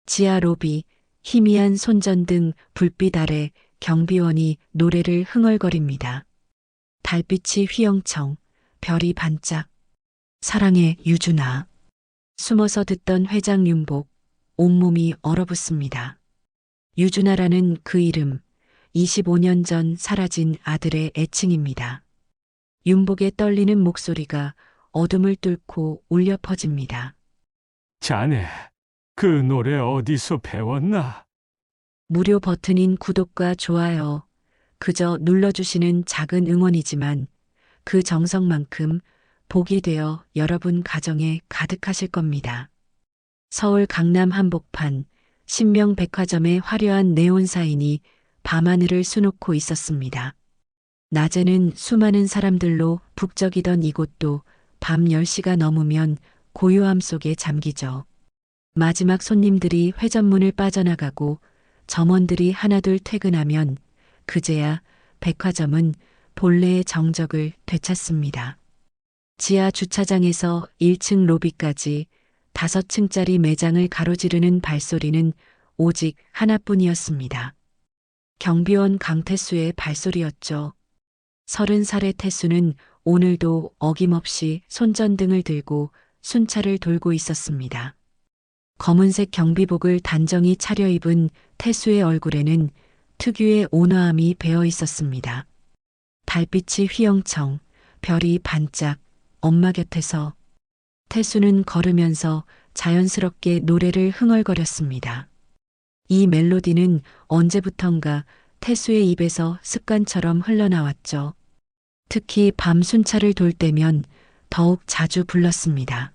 지하 로비, 희미한 손전등, 불빛 아래 경비원이 노래를 흥얼거립니다. 달빛이 휘영청, 별이 반짝. 사랑해, 유준아. 숨어서 듣던 회장 윤복, 온몸이 얼어붙습니다. 유준아라는 그 이름, 25년 전 사라진 아들의 애칭입니다. 윤복의 떨리는 목소리가 어둠을 뚫고 울려 퍼집니다. 자네, 그 노래 어디서 배웠나? 무료 버튼인 구독과 좋아요, 그저 눌러주시는 작은 응원이지만 그 정성만큼 복이 되어 여러분 가정에 가득하실 겁니다. 서울 강남 한복판 신명백화점의 화려한 네온 사인이 밤하늘을 수놓고 있었습니다. 낮에는 수많은 사람들로 북적이던 이곳도 밤 10시가 넘으면 고요함 속에 잠기죠. 마지막 손님들이 회전문을 빠져나가고 점원들이 하나둘 퇴근하면 그제야 백화점은 본래의 정적을 되찾습니다. 지하 주차장에서 1층 로비까지 5층짜리 매장을 가로지르는 발소리는 오직 하나뿐이었습니다. 경비원 강태수의 발소리였죠. 30살의 태수는 오늘도 어김없이 손전등을 들고 순찰을 돌고 있었습니다. 검은색 경비복을 단정히 차려입은 태수의 얼굴에는 특유의 온화함이 배어 있었습니다. 달빛이 휘영청, 별이 반짝, 엄마 곁에서 태수는 걸으면서 자연스럽게 노래를 흥얼거렸습니다. 이 멜로디는 언제부턴가 태수의 입에서 습관처럼 흘러나왔죠. 특히 밤 순찰을 돌 때면 더욱 자주 불렀습니다.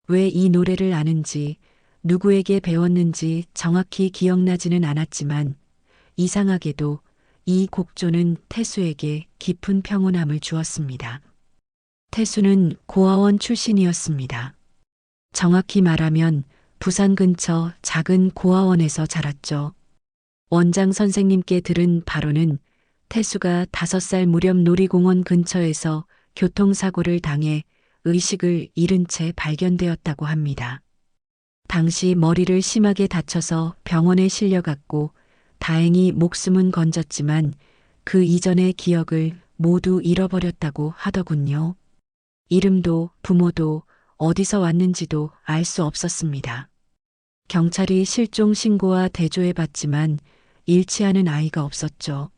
왜 이 노래를 아는지, 누구에게 배웠는지 정확히 기억나지는 않았지만 이상하게도 이 곡조는 태수에게 깊은 평온함을 주었습니다. 태수는 고아원 출신이었습니다. 정확히 말하면 부산 근처 작은 고아원에서 자랐죠. 원장 선생님께 들은 바로는 태수가 5살 무렵 놀이공원 근처에서 교통사고를 당해 의식을 잃은 채 발견되었다고 합니다. 당시 머리를 심하게 다쳐서 병원에 실려갔고 다행히 목숨은 건졌지만 그 이전의 기억을 모두 잃어버렸다고 하더군요. 이름도 부모도 어디서 왔는지도 알 수 없었습니다. 경찰이 실종 신고와 대조해봤지만 일치하는 아이가 없었죠.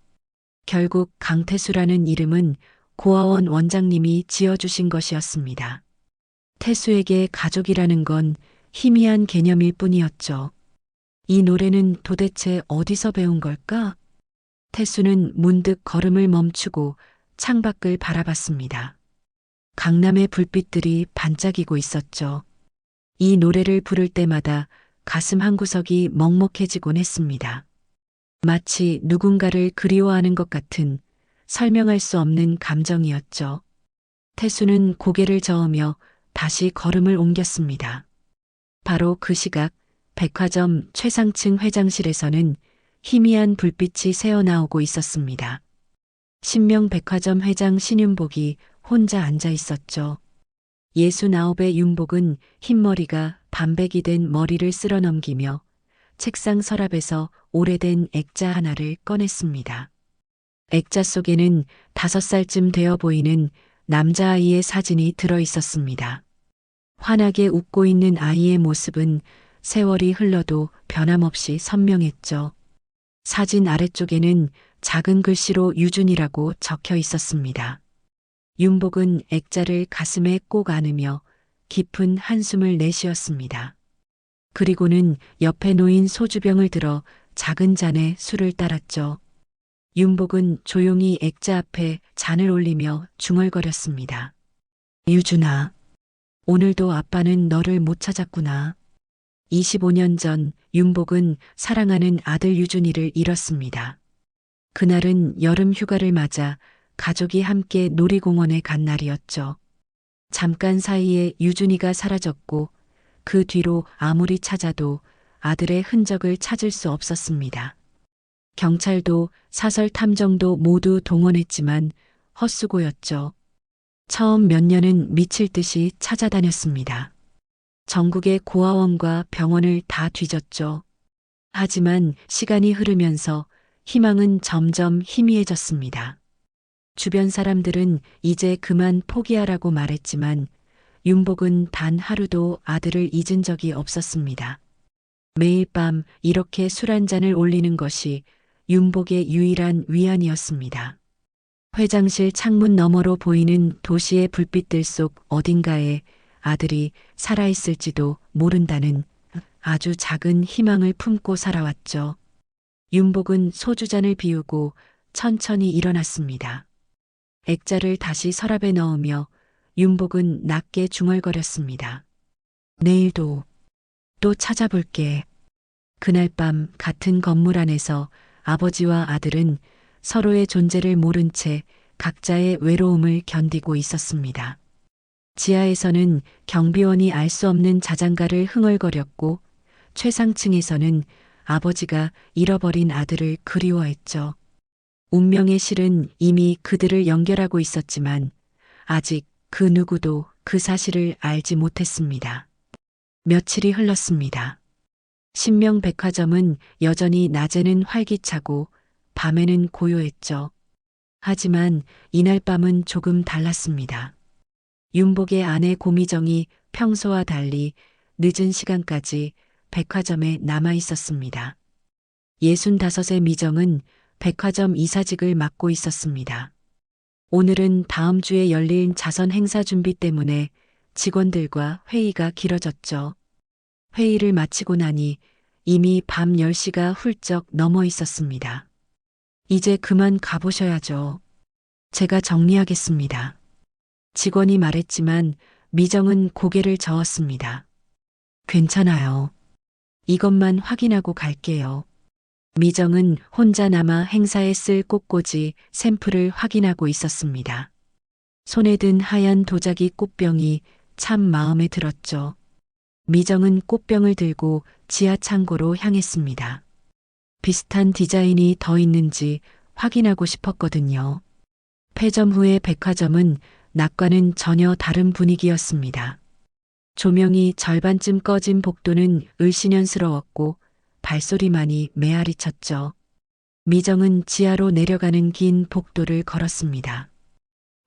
결국 강태수라는 이름은 고아원 원장님이 지어주신 것이었습니다. 태수에게 가족이라는 건 희미한 개념일 뿐이었죠. 이 노래는 도대체 어디서 배운 걸까? 태수는 문득 걸음을 멈추고 창밖을 바라봤습니다. 강남의 불빛들이 반짝이고 있었죠. 이 노래를 부를 때마다 가슴 한구석이 먹먹해지곤 했습니다. 마치 누군가를 그리워하는 것 같은 설명할 수 없는 감정이었죠. 태수는 고개를 저으며 다시 걸음을 옮겼습니다. 바로 그 시각 백화점 최상층 회장실에서는 희미한 불빛이 새어나오고 있었습니다. 신명백화점 회장 신윤복이 혼자 앉아 있었죠. 69의 윤복은 흰머리가 반백이 된 머리를 쓸어 넘기며 책상 서랍에서 오래된 액자 하나를 꺼냈습니다. 액자 속에는 5살쯤 되어 보이는 남자아이의 사진이 들어 있었습니다. 환하게 웃고 있는 아이의 모습은 세월이 흘러도 변함없이 선명했죠. 사진 아래쪽에는 작은 글씨로 유준이라고 적혀 있었습니다. 윤복은 액자를 가슴에 꼭 안으며 깊은 한숨을 내쉬었습니다. 그리고는 옆에 놓인 소주병을 들어 작은 잔에 술을 따랐죠. 윤복은 조용히 액자 앞에 잔을 올리며 중얼거렸습니다. 유준아, 오늘도 아빠는 너를 못 찾았구나. 25년 전 윤복은 사랑하는 아들 유준이를 잃었습니다. 그날은 여름 휴가를 맞아 가족이 함께 놀이공원에 간 날이었죠. 잠깐 사이에 유준이가 사라졌고 그 뒤로 아무리 찾아도 아들의 흔적을 찾을 수 없었습니다. 경찰도 사설 탐정도 모두 동원했지만 헛수고였죠. 처음 몇 년은 미칠 듯이 찾아다녔습니다. 전국의 고아원과 병원을 다 뒤졌죠. 하지만 시간이 흐르면서 희망은 점점 희미해졌습니다. 주변 사람들은 이제 그만 포기하라고 말했지만 윤복은 단 하루도 아들을 잊은 적이 없었습니다. 매일 밤 이렇게 술 한 잔을 올리는 것이 윤복의 유일한 위안이었습니다. 회장실 창문 너머로 보이는 도시의 불빛들 속 어딘가에 아들이 살아있을지도 모른다는 아주 작은 희망을 품고 살아왔죠. 윤복은 소주잔을 비우고 천천히 일어났습니다. 액자를 다시 서랍에 넣으며 윤복은 낮게 중얼거렸습니다. 내일도 또 찾아볼게. 그날 밤 같은 건물 안에서 아버지와 아들은 서로의 존재를 모른 채 각자의 외로움을 견디고 있었습니다. 지하에서는 경비원이 알 수 없는 자장가를 흥얼거렸고 최상층에서는 아버지가 잃어버린 아들을 그리워했죠. 운명의 실은 이미 그들을 연결하고 있었지만 아직 그 누구도 그 사실을 알지 못했습니다. 며칠이 흘렀습니다. 신명백화점은 여전히 낮에는 활기차고 밤에는 고요했죠. 하지만 이날 밤은 조금 달랐습니다. 윤복의 아내 고미정이 평소와 달리 늦은 시간까지 백화점에 남아 있었습니다. 65의 미정은 백화점 이사직을 맡고 있었습니다. 오늘은 다음 주에 열릴 자선 행사 준비 때문에 직원들과 회의가 길어졌죠. 회의를 마치고 나니 이미 밤 10시가 훌쩍 넘어 있었습니다. 이제 그만 가보셔야죠. 제가 정리하겠습니다. 직원이 말했지만 미정은 고개를 저었습니다. 괜찮아요. 이것만 확인하고 갈게요. 미정은 혼자 남아 행사에 쓸 꽃꽂이 샘플을 확인하고 있었습니다. 손에 든 하얀 도자기 꽃병이 참 마음에 들었죠. 미정은 꽃병을 들고 지하 창고로 향했습니다. 비슷한 디자인이 더 있는지 확인하고 싶었거든요. 폐점 후의 백화점은 낮과는 전혀 다른 분위기였습니다. 조명이 절반쯤 꺼진 복도는 을씨년스러웠고 발소리만이 메아리 쳤죠. 미정은 지하로 내려가는 긴 복도를 걸었습니다.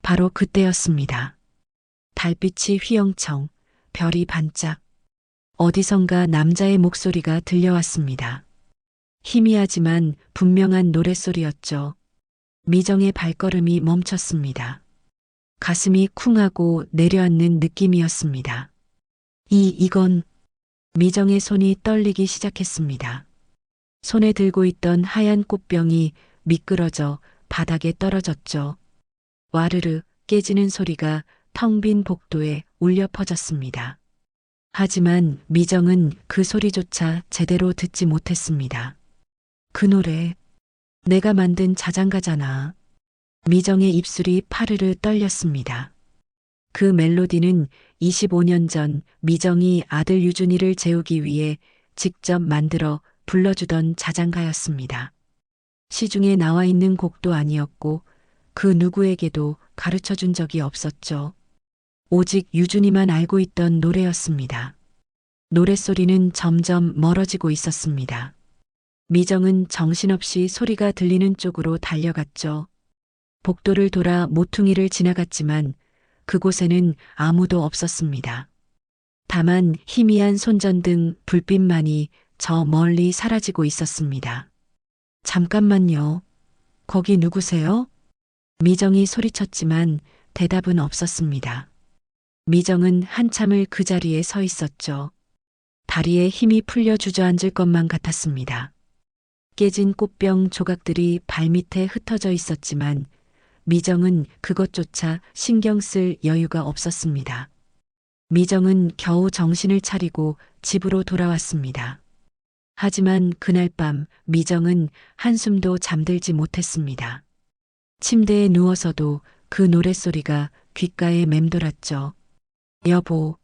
바로 그때였습니다. 달빛이 휘영청, 별이 반짝. 어디선가 남자의 목소리가 들려왔습니다. 희미하지만 분명한 노랫소리였죠. 미정의 발걸음이 멈췄습니다. 가슴이 쿵하고 내려앉는 느낌이었습니다. 이건 미정의 손이 떨리기 시작했습니다. 손에 들고 있던 하얀 꽃병이 미끄러져 바닥에 떨어졌죠. 와르르 깨지는 소리가 텅 빈 복도에 울려 퍼졌습니다. 하지만 미정은 그 소리조차 제대로 듣지 못했습니다. 그 노래, 내가 만든 자장가잖아. 미정의 입술이 파르르 떨렸습니다. 그 멜로디는 25년 전 미정이 아들 유준이를 재우기 위해 직접 만들어 불러주던 자장가였습니다. 시중에 나와 있는 곡도 아니었고 그 누구에게도 가르쳐 준 적이 없었죠. 오직 유준이만 알고 있던 노래였습니다. 노랫소리는 점점 멀어지고 있었습니다. 미정은 정신없이 소리가 들리는 쪽으로 달려갔죠. 복도를 돌아 모퉁이를 지나갔지만 그곳에는 아무도 없었습니다. 다만 희미한 손전등 불빛만이 저 멀리 사라지고 있었습니다. 잠깐만요. 거기 누구세요? 미정이 소리쳤지만 대답은 없었습니다. 미정은 한참을 그 자리에 서 있었죠. 다리에 힘이 풀려 주저앉을 것만 같았습니다. 깨진 꽃병 조각들이 발밑에 흩어져 있었지만 미정은 그것조차 신경 쓸 여유가 없었습니다. 미정은 겨우 정신을 차리고 집으로 돌아왔습니다. 하지만 그날 밤 미정은 한숨도 잠들지 못했습니다. 침대에 누워서도 그 노랫소리가 귓가에 맴돌았죠. 여보.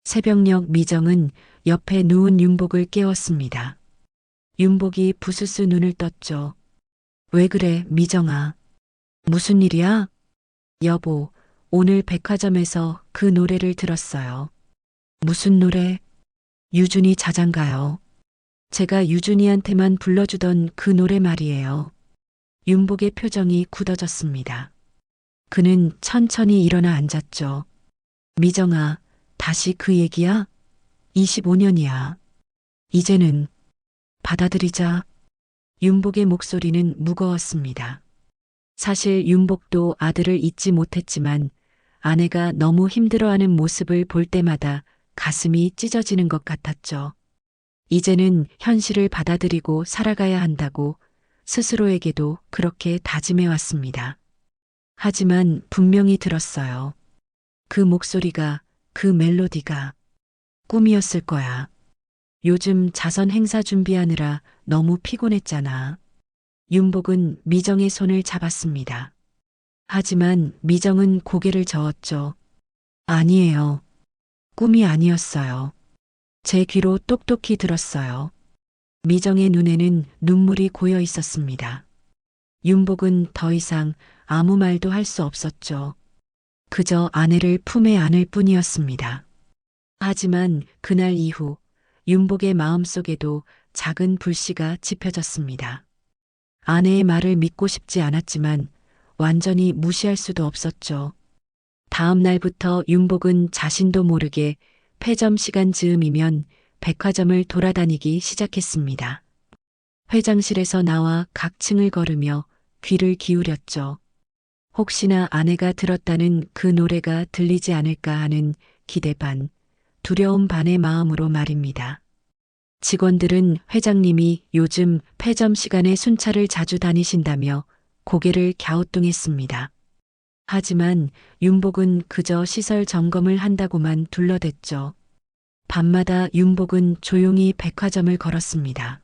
새벽녘 미정은 옆에 누운 윤복을 깨웠습니다. 윤복이 부스스 눈을 떴죠. 왜 그래, 미정아? 무슨 일이야? 여보, 오늘 백화점에서 그 노래를 들었어요. 무슨 노래? 유준이 자장가요. 제가 유준이한테만 불러주던 그 노래 말이에요. 윤복의 표정이 굳어졌습니다. 그는 천천히 일어나 앉았죠. 미정아, 다시 그 얘기야? 25년이야. 이제는 받아들이자. 윤복의 목소리는 무거웠습니다. 사실 윤복도 아들을 잊지 못했지만 아내가 너무 힘들어하는 모습을 볼 때마다 가슴이 찢어지는 것 같았죠. 이제는 현실을 받아들이고 살아가야 한다고 스스로에게도 그렇게 다짐해 왔습니다. 하지만 분명히 들었어요. 그 목소리가, 그 멜로디가 꿈이었을 거야. 요즘 자선 행사 준비하느라 너무 피곤했잖아. 윤복은 미정의 손을 잡았습니다. 하지만 미정은 고개를 저었죠. 아니에요. 꿈이 아니었어요. 제 귀로 똑똑히 들었어요. 미정의 눈에는 눈물이 고여 있었습니다. 윤복은 더 이상 아무 말도 할 수 없었죠. 그저 아내를 품에 안을 뿐이었습니다. 하지만 그날 이후 윤복의 마음속에도 작은 불씨가 지펴졌습니다. 아내의 말을 믿고 싶지 않았지만 완전히 무시할 수도 없었죠. 다음 날부터 윤복은 자신도 모르게 폐점 시간 즈음이면 백화점을 돌아다니기 시작했습니다. 회장실에서 나와 각 층을 걸으며 귀를 기울였죠. 혹시나 아내가 들었다는 그 노래가 들리지 않을까 하는 기대 반, 두려움 반의 마음으로 말입니다. 직원들은 회장님이 요즘 폐점 시간에 순찰을 자주 다니신다며 고개를 갸우뚱했습니다. 하지만 윤복은 그저 시설 점검을 한다고만 둘러댔죠. 밤마다 윤복은 조용히 백화점을 걸었습니다.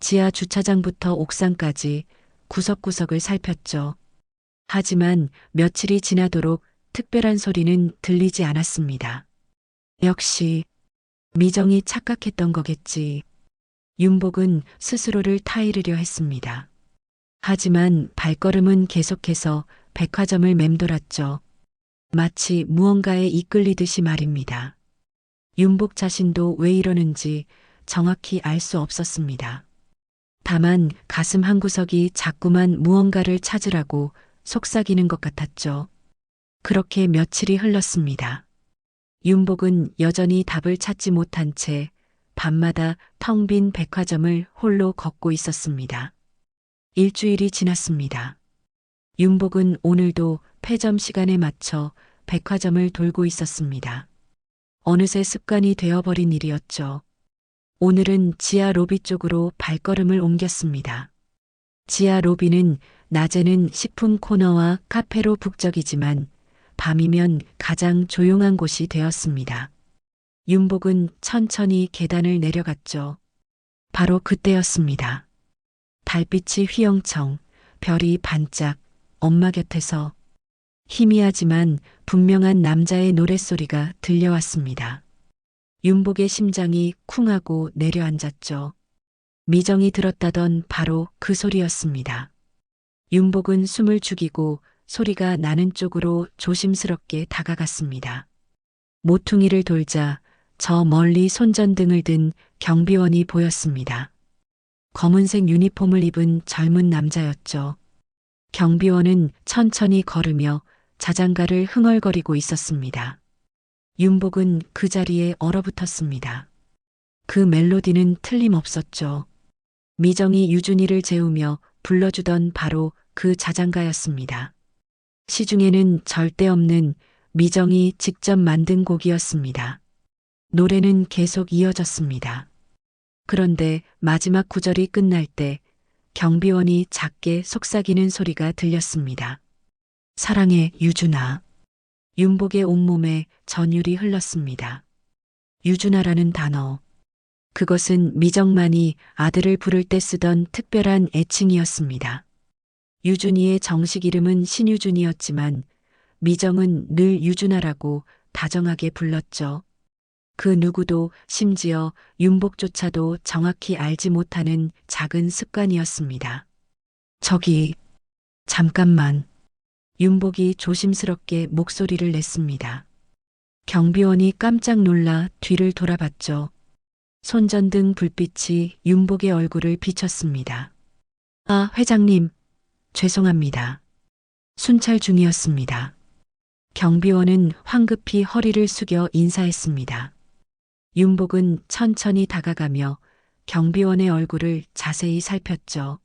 지하 주차장부터 옥상까지 구석구석을 살폈죠. 하지만 며칠이 지나도록 특별한 소리는 들리지 않았습니다. 역시 미정이 착각했던 거겠지. 윤복은 스스로를 타이르려 했습니다. 하지만 발걸음은 계속해서 백화점을 맴돌았죠. 마치 무언가에 이끌리듯이 말입니다. 윤복 자신도 왜 이러는지 정확히 알 수 없었습니다. 다만 가슴 한구석이 자꾸만 무언가를 찾으라고 속삭이는 것 같았죠. 그렇게 며칠이 흘렀습니다. 윤복은 여전히 답을 찾지 못한 채 밤마다 텅 빈 백화점을 홀로 걷고 있었습니다. 일주일이 지났습니다. 윤복은 오늘도 폐점 시간에 맞춰 백화점을 돌고 있었습니다. 어느새 습관이 되어버린 일이었죠. 오늘은 지하 로비 쪽으로 발걸음을 옮겼습니다. 지하 로비는 낮에는 식품 코너와 카페로 북적이지만 밤이면 가장 조용한 곳이 되었습니다. 윤복은 천천히 계단을 내려갔죠. 바로 그때였습니다. 달빛이 휘영청, 별이 반짝, 엄마 곁에서 희미하지만 분명한 남자의 노랫소리가 들려왔습니다. 윤복의 심장이 쿵하고 내려앉았죠. 미정이 들었다던 바로 그 소리였습니다. 윤복은 숨을 죽이고 소리가 나는 쪽으로 조심스럽게 다가갔습니다. 모퉁이를 돌자 저 멀리 손전등을 든 경비원이 보였습니다. 검은색 유니폼을 입은 젊은 남자였죠. 경비원은 천천히 걸으며 자장가를 흥얼거리고 있었습니다. 윤복은 그 자리에 얼어붙었습니다. 그 멜로디는 틀림없었죠. 미정이 유준이를 재우며 불러주던 바로 그 자장가였습니다. 시중에는 절대 없는 미정이 직접 만든 곡이었습니다. 노래는 계속 이어졌습니다. 그런데 마지막 구절이 끝날 때 경비원이 작게 속삭이는 소리가 들렸습니다. 사랑해, 유준아. 윤복의 온몸에 전율이 흘렀습니다. 유준아라는 단어. 그것은 미정만이 아들을 부를 때 쓰던 특별한 애칭이었습니다. 유준이의 정식 이름은 신유준이었지만 미정은 늘 유준아라고 다정하게 불렀죠. 그 누구도 심지어 윤복조차도 정확히 알지 못하는 작은 습관이었습니다. 저기, 잠깐만. 윤복이 조심스럽게 목소리를 냈습니다. 경비원이 깜짝 놀라 뒤를 돌아봤죠. 손전등 불빛이 윤복의 얼굴을 비췄습니다. 아, 회장님, 죄송합니다. 순찰 중이었습니다. 경비원은 황급히 허리를 숙여 인사했습니다. 윤복은 천천히 다가가며 경비원의 얼굴을 자세히 살폈죠.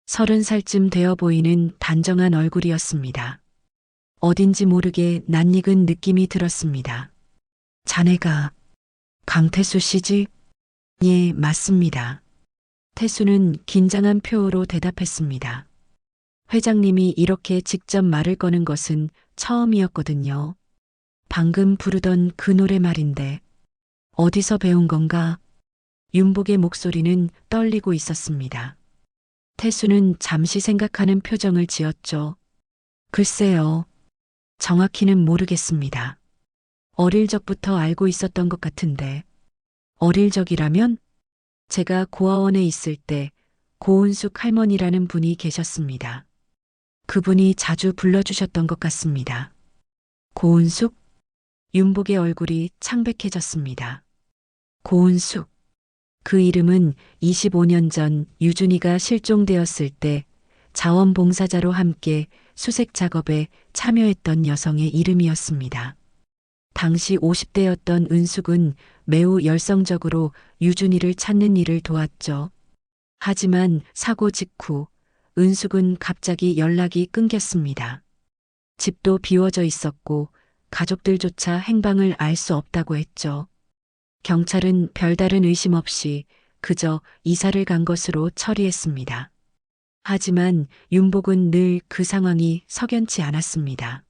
30살쯤 되어 보이는 단정한 얼굴이었습니다. 어딘지 모르게 낯익은 느낌이 들었습니다. 자네가 강태수 씨지? 예, 맞습니다. 태수는 긴장한 표로 대답했습니다. 회장님이 이렇게 직접 말을 거는 것은 처음이었거든요. 방금 부르던 그 노래 말인데 어디서 배운 건가? 윤복의 목소리는 떨리고 있었습니다. 태수는 잠시 생각하는 표정을 지었죠. 글쎄요. 정확히는 모르겠습니다. 어릴 적부터 알고 있었던 것 같은데. 어릴 적이라면? 제가 고아원에 있을 때 고은숙 할머니라는 분이 계셨습니다. 그분이 자주 불러주셨던 것 같습니다. 고은숙? 윤복의 얼굴이 창백해졌습니다. 고은숙. 그 이름은 25년 전 유준이가 실종되었을 때 자원봉사자로 함께 수색 작업에 참여했던 여성의 이름이었습니다. 당시 50대였던 은숙은 매우 열성적으로 유준이를 찾는 일을 도왔죠. 하지만 사고 직후 은숙은 갑자기 연락이 끊겼습니다. 집도 비워져 있었고 가족들조차 행방을 알 수 없다고 했죠. 경찰은 별다른 의심 없이 그저 이사를 간 것으로 처리했습니다. 하지만 윤복은 늘 그 상황이 석연치 않았습니다.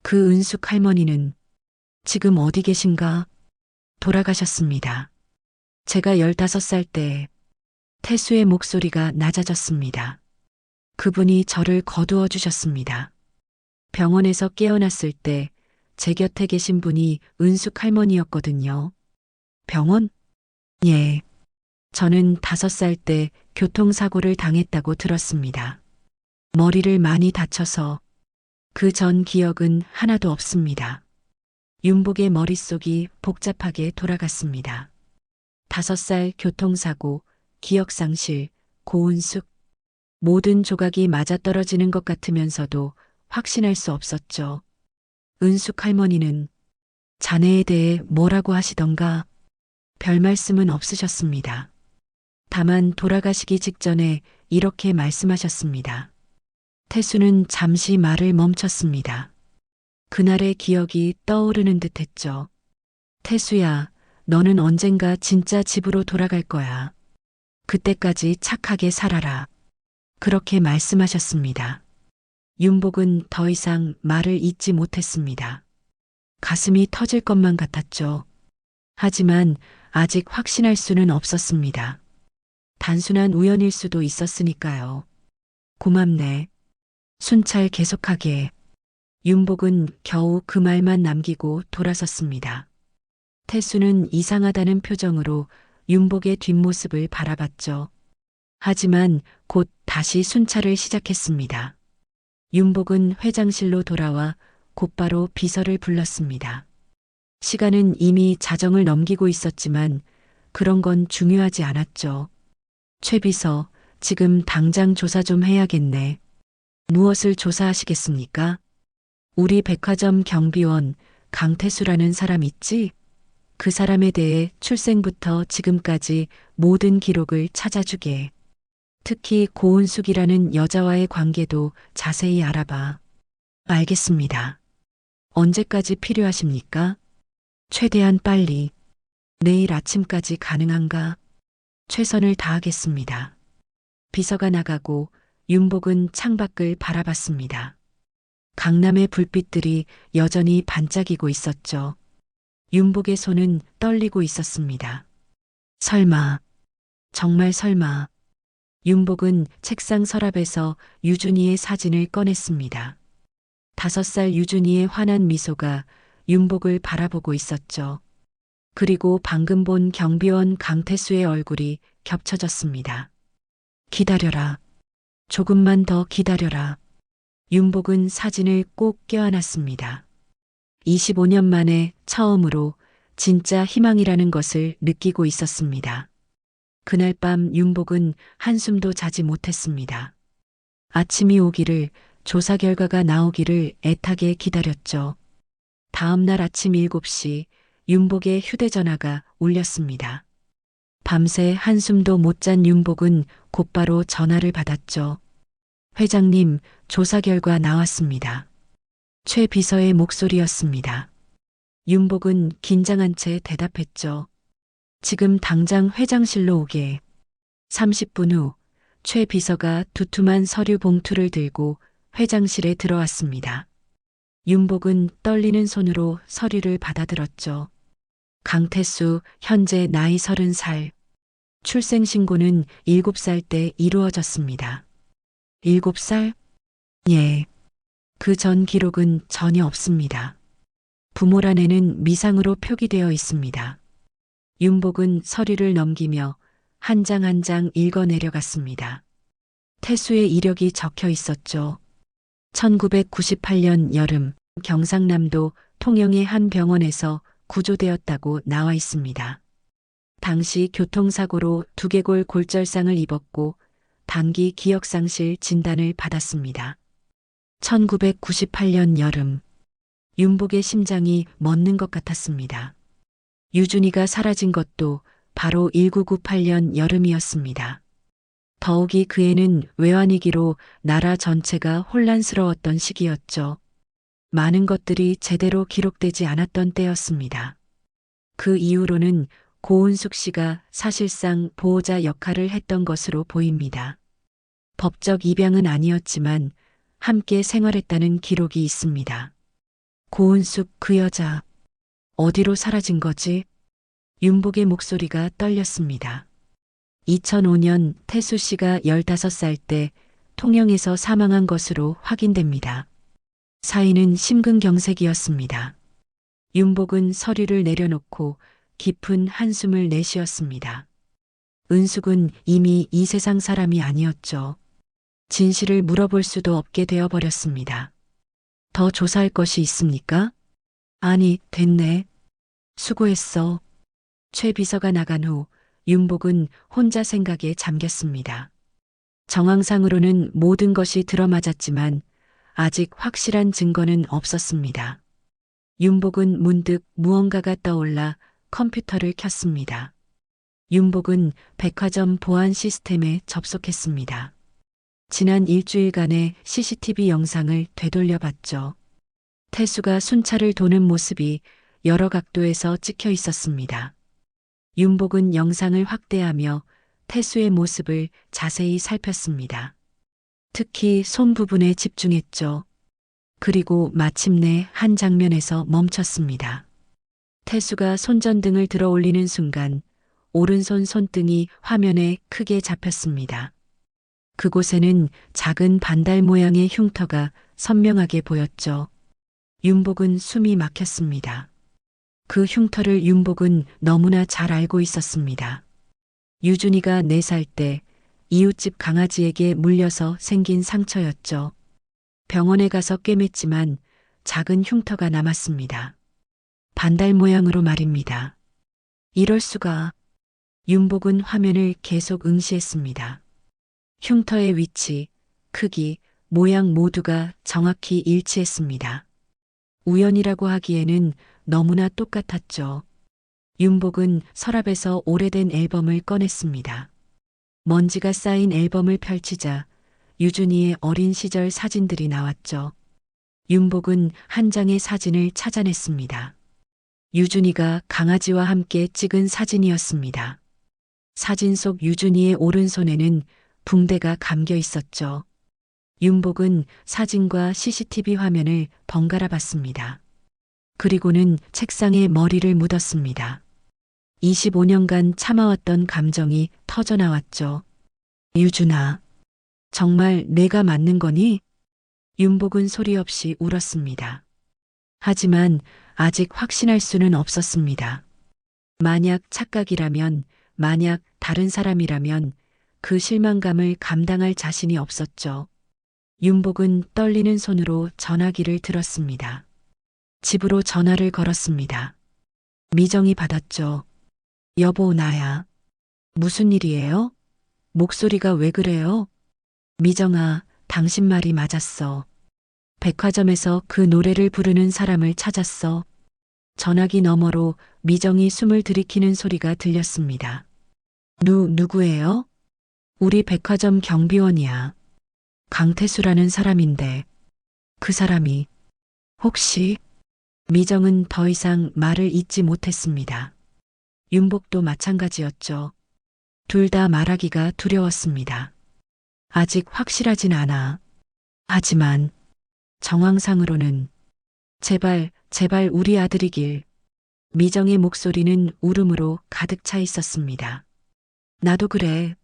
그 은숙 할머니는 지금 어디 계신가? 돌아가셨습니다. 제가 15살 때 태수의 목소리가 낮아졌습니다. 그분이 저를 거두어 주셨습니다. 병원에서 깨어났을 때 제 곁에 계신 분이 은숙 할머니였거든요. 병원? 예. 저는 5살 때 교통사고를 당했다고 들었습니다. 머리를 많이 다쳐서 그 전 기억은 하나도 없습니다. 윤복의 머릿속이 복잡하게 돌아갔습니다. 5살 교통사고, 기억상실, 고은숙. 모든 조각이 맞아떨어지는 것 같으면서도 확신할 수 없었죠. 은숙 할머니는 자네에 대해 뭐라고 하시던가? 별 말씀은 없으셨습니다. 다만 돌아가시기 직전에 이렇게 말씀하셨습니다. 태수는 잠시 말을 멈췄습니다. 그날의 기억이 떠오르는 듯 했죠. 태수야, 너는 언젠가 진짜 집으로 돌아갈 거야. 그때까지 착하게 살아라. 그렇게 말씀하셨습니다. 윤복은 더 이상 말을 잇지 못했습니다. 가슴이 터질 것만 같았죠. 하지만 아직 확신할 수는 없었습니다. 단순한 우연일 수도 있었으니까요. 고맙네. 순찰 계속하게. 윤복은 겨우 그 말만 남기고 돌아섰습니다. 태수는 이상하다는 표정으로 윤복의 뒷모습을 바라봤죠. 하지만 곧 다시 순찰을 시작했습니다. 윤복은 회장실로 돌아와 곧바로 비서를 불렀습니다. 시간은 이미 자정을 넘기고 있었지만 그런 건 중요하지 않았죠. 최 비서, 지금 당장 조사 좀 해야겠네. 무엇을 조사하시겠습니까? 우리 백화점 경비원 강태수라는 사람 있지? 그 사람에 대해 출생부터 지금까지 모든 기록을 찾아주게. 특히 고은숙이라는 여자와의 관계도 자세히 알아봐. 알겠습니다. 언제까지 필요하십니까? 최대한 빨리. 내일 아침까지 가능한가? 최선을 다하겠습니다. 비서가 나가고 윤복은 창밖을 바라봤습니다. 강남의 불빛들이 여전히 반짝이고 있었죠. 윤복의 손은 떨리고 있었습니다. 설마, 정말 설마. 윤복은 책상 서랍에서 유준이의 사진을 꺼냈습니다. 5살 유준이의 환한 미소가 윤복을 바라보고 있었죠. 그리고 방금 본 경비원 강태수의 얼굴이 겹쳐졌습니다. 기다려라. 조금만 더 기다려라. 윤복은 사진을 꼭 껴안았습니다. 25년 만에 처음으로 진짜 희망이라는 것을 느끼고 있었습니다. 그날 밤 윤복은 한숨도 자지 못했습니다. 아침이 오기를, 조사 결과가 나오기를 애타게 기다렸죠. 다음 날 아침 7시 윤복의 휴대전화가 울렸습니다. 밤새 한숨도 못 잔 윤복은 곧바로 전화를 받았죠. 회장님, 조사 결과 나왔습니다. 최 비서의 목소리였습니다. 윤복은 긴장한 채 대답했죠. 지금 당장 회장실로 오게. 30분 후 최 비서가 두툼한 서류 봉투를 들고 회장실에 들어왔습니다. 윤복은 떨리는 손으로 서류를 받아들었죠. 강태수, 현재 나이 30살. 출생신고는 7살 때 이루어졌습니다. 7살? 예. 그 전 기록은 전혀 없습니다. 부모란에는 미상으로 표기되어 있습니다. 윤복은 서류를 넘기며 한 장 한 장 읽어 내려갔습니다. 태수의 이력이 적혀 있었죠. 1998년 여름 경상남도 통영의 한 병원에서 구조되었다고 나와 있습니다. 당시 교통사고로 두개골 골절상을 입었고 단기 기억상실 진단을 받았습니다. 1998년 여름 윤복의 심장이 멎는 것 같았습니다. 유준이가 사라진 것도 바로 1998년 여름이었습니다. 더욱이 그 해는 외환위기로 나라 전체가 혼란스러웠던 시기였죠. 많은 것들이 제대로 기록되지 않았던 때였습니다. 그 이후로는 고은숙 씨가 사실상 보호자 역할을 했던 것으로 보입니다. 법적 입양은 아니었지만 함께 생활했다는 기록이 있습니다. 고은숙 그 여자 어디로 사라진 거지? 윤복의 목소리가 떨렸습니다. 2005년 태수 씨가 15살 때 통영에서 사망한 것으로 확인됩니다. 사인은 심근경색이었습니다. 윤복은 서류를 내려놓고 깊은 한숨을 내쉬었습니다. 은숙은 이미 이 세상 사람이 아니었죠. 진실을 물어볼 수도 없게 되어버렸습니다. 더 조사할 것이 있습니까? 아니, 됐네. 수고했어. 최 비서가 나간 후 윤복은 혼자 생각에 잠겼습니다. 정황상으로는 모든 것이 들어맞았지만 아직 확실한 증거는 없었습니다. 윤복은 문득 무언가가 떠올라 컴퓨터를 켰습니다. 윤복은 백화점 보안 시스템에 접속했습니다. 지난 일주일간의 CCTV 영상을 되돌려봤죠. 태수가 순찰을 도는 모습이 여러 각도에서 찍혀 있었습니다. 윤복은 영상을 확대하며 태수의 모습을 자세히 살폈습니다. 특히 손 부분에 집중했죠. 그리고 마침내 한 장면에서 멈췄습니다. 태수가 손전등을 들어 올리는 순간 오른손 손등이 화면에 크게 잡혔습니다. 그곳에는 작은 반달 모양의 흉터가 선명하게 보였죠. 윤복은 숨이 막혔습니다. 그 흉터를 윤복은 너무나 잘 알고 있었습니다. 유준이가 4살 때 이웃집 강아지에게 물려서 생긴 상처였죠. 병원에 가서 꿰맸지만 작은 흉터가 남았습니다. 반달 모양으로 말입니다. 이럴 수가. 윤복은 화면을 계속 응시했습니다. 흉터의 위치, 크기, 모양 모두가 정확히 일치했습니다. 우연이라고 하기에는 너무나 똑같았죠. 윤복은 서랍에서 오래된 앨범을 꺼냈습니다. 먼지가 쌓인 앨범을 펼치자 유준이의 어린 시절 사진들이 나왔죠. 윤복은 한 장의 사진을 찾아냈습니다. 유준이가 강아지와 함께 찍은 사진이었습니다. 사진 속 유준이의 오른손에는 붕대가 감겨 있었죠. 윤복은 사진과 CCTV 화면을 번갈아 봤습니다. 그리고는 책상에 머리를 묻었습니다. 25년간 참아왔던 감정이 터져나왔죠. 유준아, 정말 내가 맞는 거니? 윤복은 소리 없이 울었습니다. 하지만 아직 확신할 수는 없었습니다. 만약 착각이라면, 만약 다른 사람이라면 그 실망감을 감당할 자신이 없었죠. 윤복은 떨리는 손으로 전화기를 들었습니다. 집으로 전화를 걸었습니다. 미정이 받았죠. 여보, 나야. 무슨 일이에요? 목소리가 왜 그래요? 미정아, 당신 말이 맞았어. 백화점에서 그 노래를 부르는 사람을 찾았어. 전화기 너머로 미정이 숨을 들이키는 소리가 들렸습니다. 누구예요? 우리 백화점 경비원이야. 강태수라는 사람인데, 그 사람이, 혹시, 미정은 더 이상 말을 잇지 못했습니다. 윤복도 마찬가지였죠. 둘 다 말하기가 두려웠습니다. 아직 확실하진 않아. 하지만, 정황상으로는, 제발 우리 아들이길. 미정의 목소리는 울음으로 가득 차 있었습니다. 나도 그래.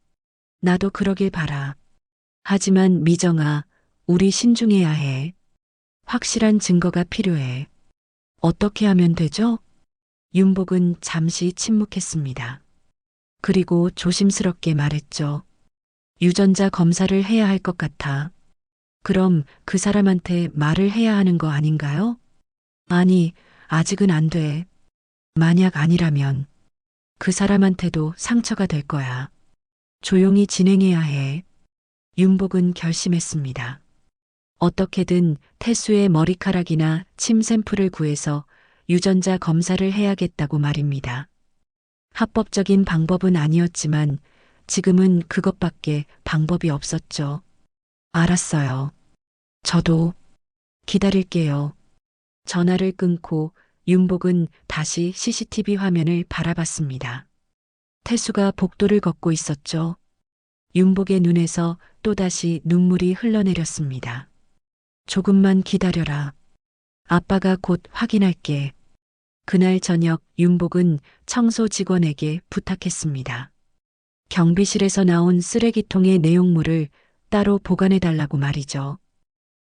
나도 그러길 바라. 하지만 미정아, 우리 신중해야 해. 확실한 증거가 필요해. 어떻게 하면 되죠? 윤복은 잠시 침묵했습니다. 그리고 조심스럽게 말했죠. 유전자 검사를 해야 할 것 같아. 그럼 그 사람한테 말을 해야 하는 거 아닌가요? 아니, 아직은 안 돼. 만약 아니라면 그 사람한테도 상처가 될 거야. 조용히 진행해야 해. 윤복은 결심했습니다. 어떻게든 태수의 머리카락이나 침 샘플을 구해서 유전자 검사를 해야겠다고 말입니다. 합법적인 방법은 아니었지만 지금은 그것밖에 방법이 없었죠. 알았어요. 저도 기다릴게요. 전화를 끊고 윤복은 다시 CCTV 화면을 바라봤습니다. 태수가 복도를 걷고 있었죠. 윤복의 눈에서 또다시 눈물이 흘러내렸습니다. 조금만 기다려라. 아빠가 곧 확인할게. 그날 저녁 윤복은 청소 직원에게 부탁했습니다. 경비실에서 나온 쓰레기통의 내용물을 따로 보관해달라고 말이죠.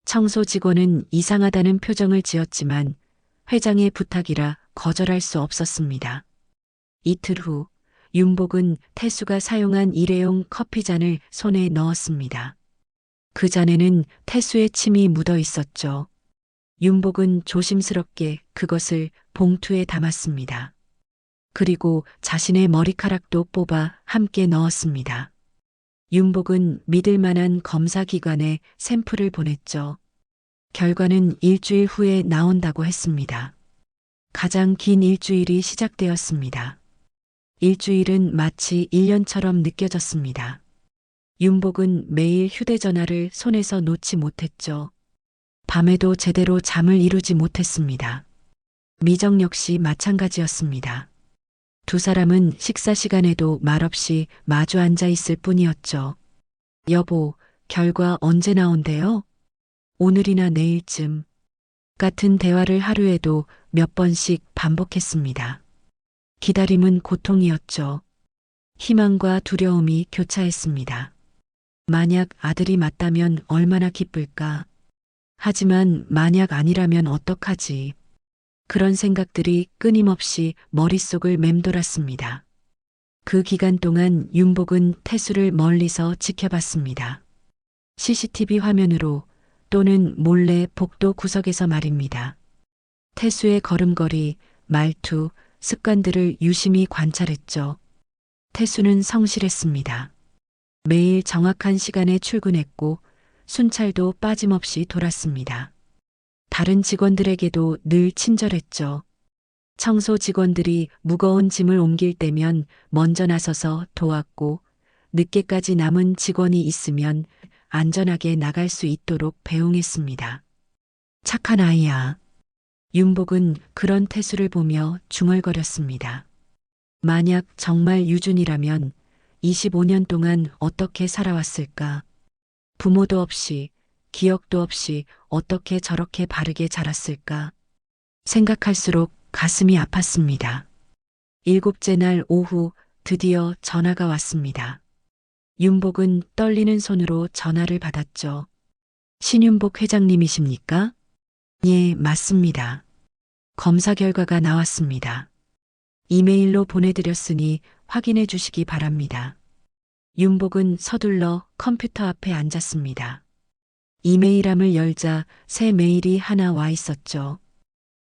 청소 직원은 이상하다는 표정을 지었지만 회장의 부탁이라 거절할 수 없었습니다. 이틀 후 윤복은 태수가 사용한 일회용 커피잔을 손에 넣었습니다. 그 잔에는 태수의 침이 묻어 있었죠. 윤복은 조심스럽게 그것을 봉투에 담았습니다. 그리고 자신의 머리카락도 뽑아 함께 넣었습니다. 윤복은 믿을 만한 검사기관에 샘플을 보냈죠. 결과는 일주일 후에 나온다고 했습니다. 가장 긴 일주일이 시작되었습니다. 일주일은 마치 1년처럼 느껴졌습니다. 윤복은 매일 휴대전화를 손에서 놓지 못했죠. 밤에도 제대로 잠을 이루지 못했습니다. 미정 역시 마찬가지였습니다. 두 사람은 식사 시간에도 말없이 마주 앉아 있을 뿐이었죠. 여보, 결과 언제 나온대요? 오늘이나 내일쯤. 같은 대화를 하루에도 몇 번씩 반복했습니다. 기다림은 고통이었죠. 희망과 두려움이 교차했습니다. 만약 아들이 맞다면 얼마나 기쁠까? 하지만 만약 아니라면 어떡하지? 그런 생각들이 끊임없이 머릿속을 맴돌았습니다. 그 기간 동안 윤복은 태수를 멀리서 지켜봤습니다. CCTV 화면으로 또는 몰래 복도 구석에서 말입니다. 태수의 걸음걸이, 말투, 습관들을 유심히 관찰했죠. 태수는 성실했습니다. 매일 정확한 시간에 출근했고 순찰도 빠짐없이 돌았습니다. 다른 직원들에게도 늘 친절했죠. 청소 직원들이 무거운 짐을 옮길 때면 먼저 나서서 도왔고 늦게까지 남은 직원이 있으면 안전하게 나갈 수 있도록 배웅했습니다. 착한 아이야. 윤복은 그런 태수를 보며 중얼거렸습니다. 만약 정말 유준이라면 25년 동안 어떻게 살아왔을까? 부모도 없이, 기억도 없이 어떻게 저렇게 바르게 자랐을까? 생각할수록 가슴이 아팠습니다. 일곱째 날 오후 드디어 전화가 왔습니다. 윤복은 떨리는 손으로 전화를 받았죠. 신윤복 회장님이십니까? 예, 맞습니다. 검사 결과가 나왔습니다. 이메일로 보내드렸으니 확인해 주시기 바랍니다. 윤복은 서둘러 컴퓨터 앞에 앉았습니다. 이메일함을 열자 새 메일이 하나 와 있었죠.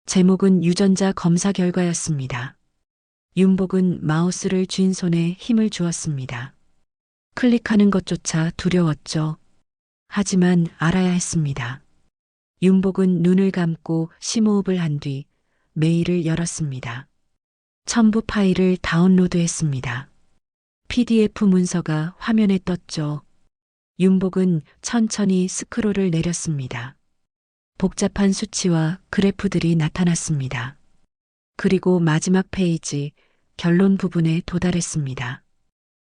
제목은 유전자 검사 결과였습니다. 윤복은 마우스를 쥔 손에 힘을 주었습니다. 클릭하는 것조차 두려웠죠. 하지만 알아야 했습니다. 윤복은 눈을 감고 심호흡을 한 뒤 메일을 열었습니다. 첨부 파일을 다운로드했습니다. PDF 문서가 화면에 떴죠. 윤복은 천천히 스크롤을 내렸습니다. 복잡한 수치와 그래프들이 나타났습니다. 그리고 마지막 페이지 결론 부분에 도달했습니다.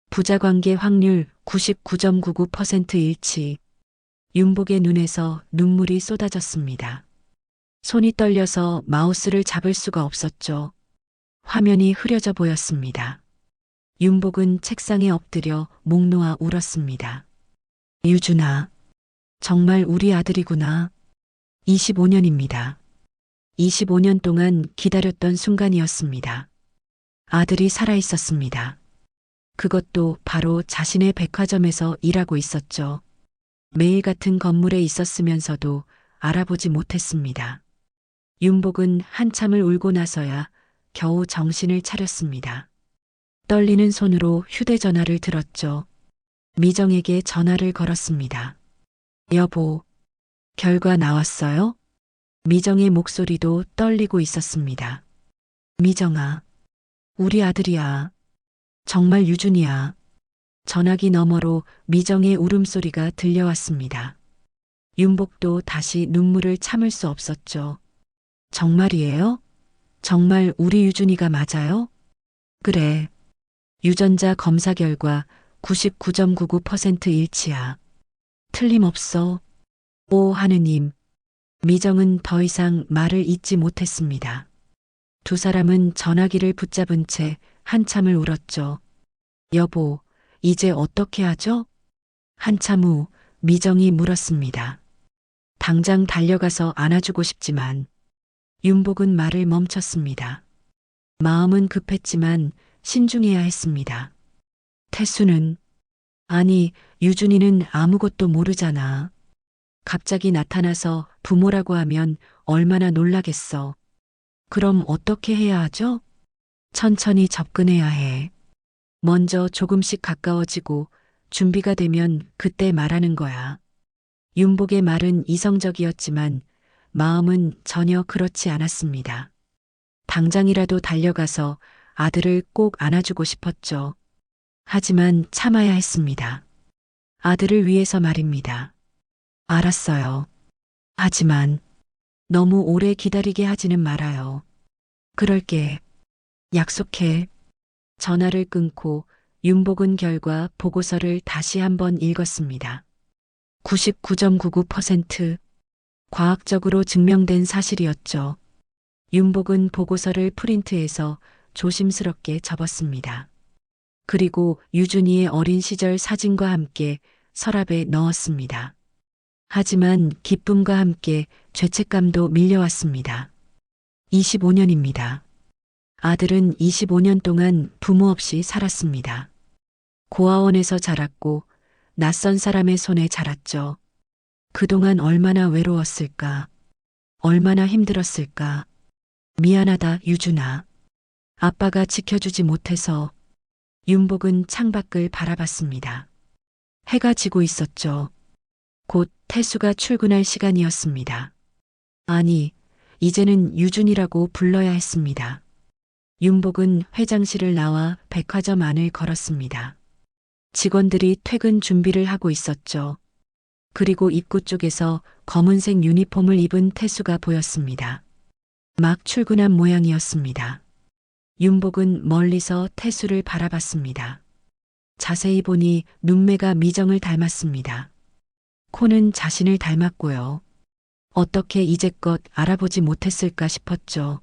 부자관계 확률 99.99% 일치. 윤복의 눈에서 눈물이 쏟아졌습니다. 손이 떨려서 마우스를 잡을 수가 없었죠. 화면이 흐려져 보였습니다. 윤복은 책상에 엎드려 목 놓아 울었습니다. 유준아, 정말 우리 아들이구나. 25년입니다. 25년 동안 기다렸던 순간이었습니다. 아들이 살아 있었습니다. 그것도 바로 자신의 백화점에서 일하고 있었죠. 매일 같은 건물에 있었으면서도 알아보지 못했습니다. 윤복은 한참을 울고 나서야 겨우 정신을 차렸습니다. 떨리는 손으로 휴대전화를 들었죠. 미정에게 전화를 걸었습니다. 여보, 결과 나왔어요? 미정의 목소리도 떨리고 있었습니다. 미정아, 우리 아들이야. 정말 유준이야. 전화기 너머로 미정의 울음소리가 들려왔습니다. 윤복도 다시 눈물을 참을 수 없었죠. 정말이에요? 정말 우리 유준이가 맞아요? 그래. 유전자 검사 결과 99.99% 일치야. 틀림없어. 오 하느님. 미정은 더 이상 말을 잇지 못했습니다. 두 사람은 전화기를 붙잡은 채 한참을 울었죠. 여보, 이제 어떻게 하죠? 한참 후 미정이 물었습니다. 당장 달려가서 안아주고 싶지만 윤복은 말을 멈췄습니다. 마음은 급했지만 신중해야 했습니다. 태수는, 아니, 유준이는 아무것도 모르잖아. 갑자기 나타나서 부모라고 하면 얼마나 놀라겠어. 그럼 어떻게 해야 하죠? 천천히 접근해야 해. 먼저 조금씩 가까워지고 준비가 되면 그때 말하는 거야. 윤복의 말은 이성적이었지만 마음은 전혀 그렇지 않았습니다. 당장이라도 달려가서 아들을 꼭 안아주고 싶었죠. 하지만 참아야 했습니다. 아들을 위해서 말입니다. 알았어요. 하지만 너무 오래 기다리게 하지는 말아요. 그럴게. 약속해. 전화를 끊고 윤복은 결과 보고서를 다시 한번 읽었습니다. 99.99% 과학적으로 증명된 사실이었죠. 윤복은 보고서를 프린트해서 조심스럽게 접었습니다. 그리고 유준이의 어린 시절 사진과 함께 서랍에 넣었습니다. 하지만 기쁨과 함께 죄책감도 밀려왔습니다. 25년입니다. 아들은 25년 동안 부모 없이 살았습니다. 고아원에서 자랐고 낯선 사람의 손에 자랐죠. 그동안 얼마나 외로웠을까? 얼마나 힘들었을까? 미안하다, 유준아. 아빠가 지켜주지 못해서. 윤복은 창밖을 바라봤습니다. 해가 지고 있었죠. 곧 태수가 출근할 시간이었습니다. 아니, 이제는 유준이라고 불러야 했습니다. 윤복은 회장실을 나와 백화점 안을 걸었습니다. 직원들이 퇴근 준비를 하고 있었죠. 그리고 입구 쪽에서 검은색 유니폼을 입은 태수가 보였습니다. 막 출근한 모양이었습니다. 윤복은 멀리서 태수를 바라봤습니다. 자세히 보니 눈매가 미정을 닮았습니다. 코는 자신을 닮았고요. 어떻게 이제껏 알아보지 못했을까 싶었죠.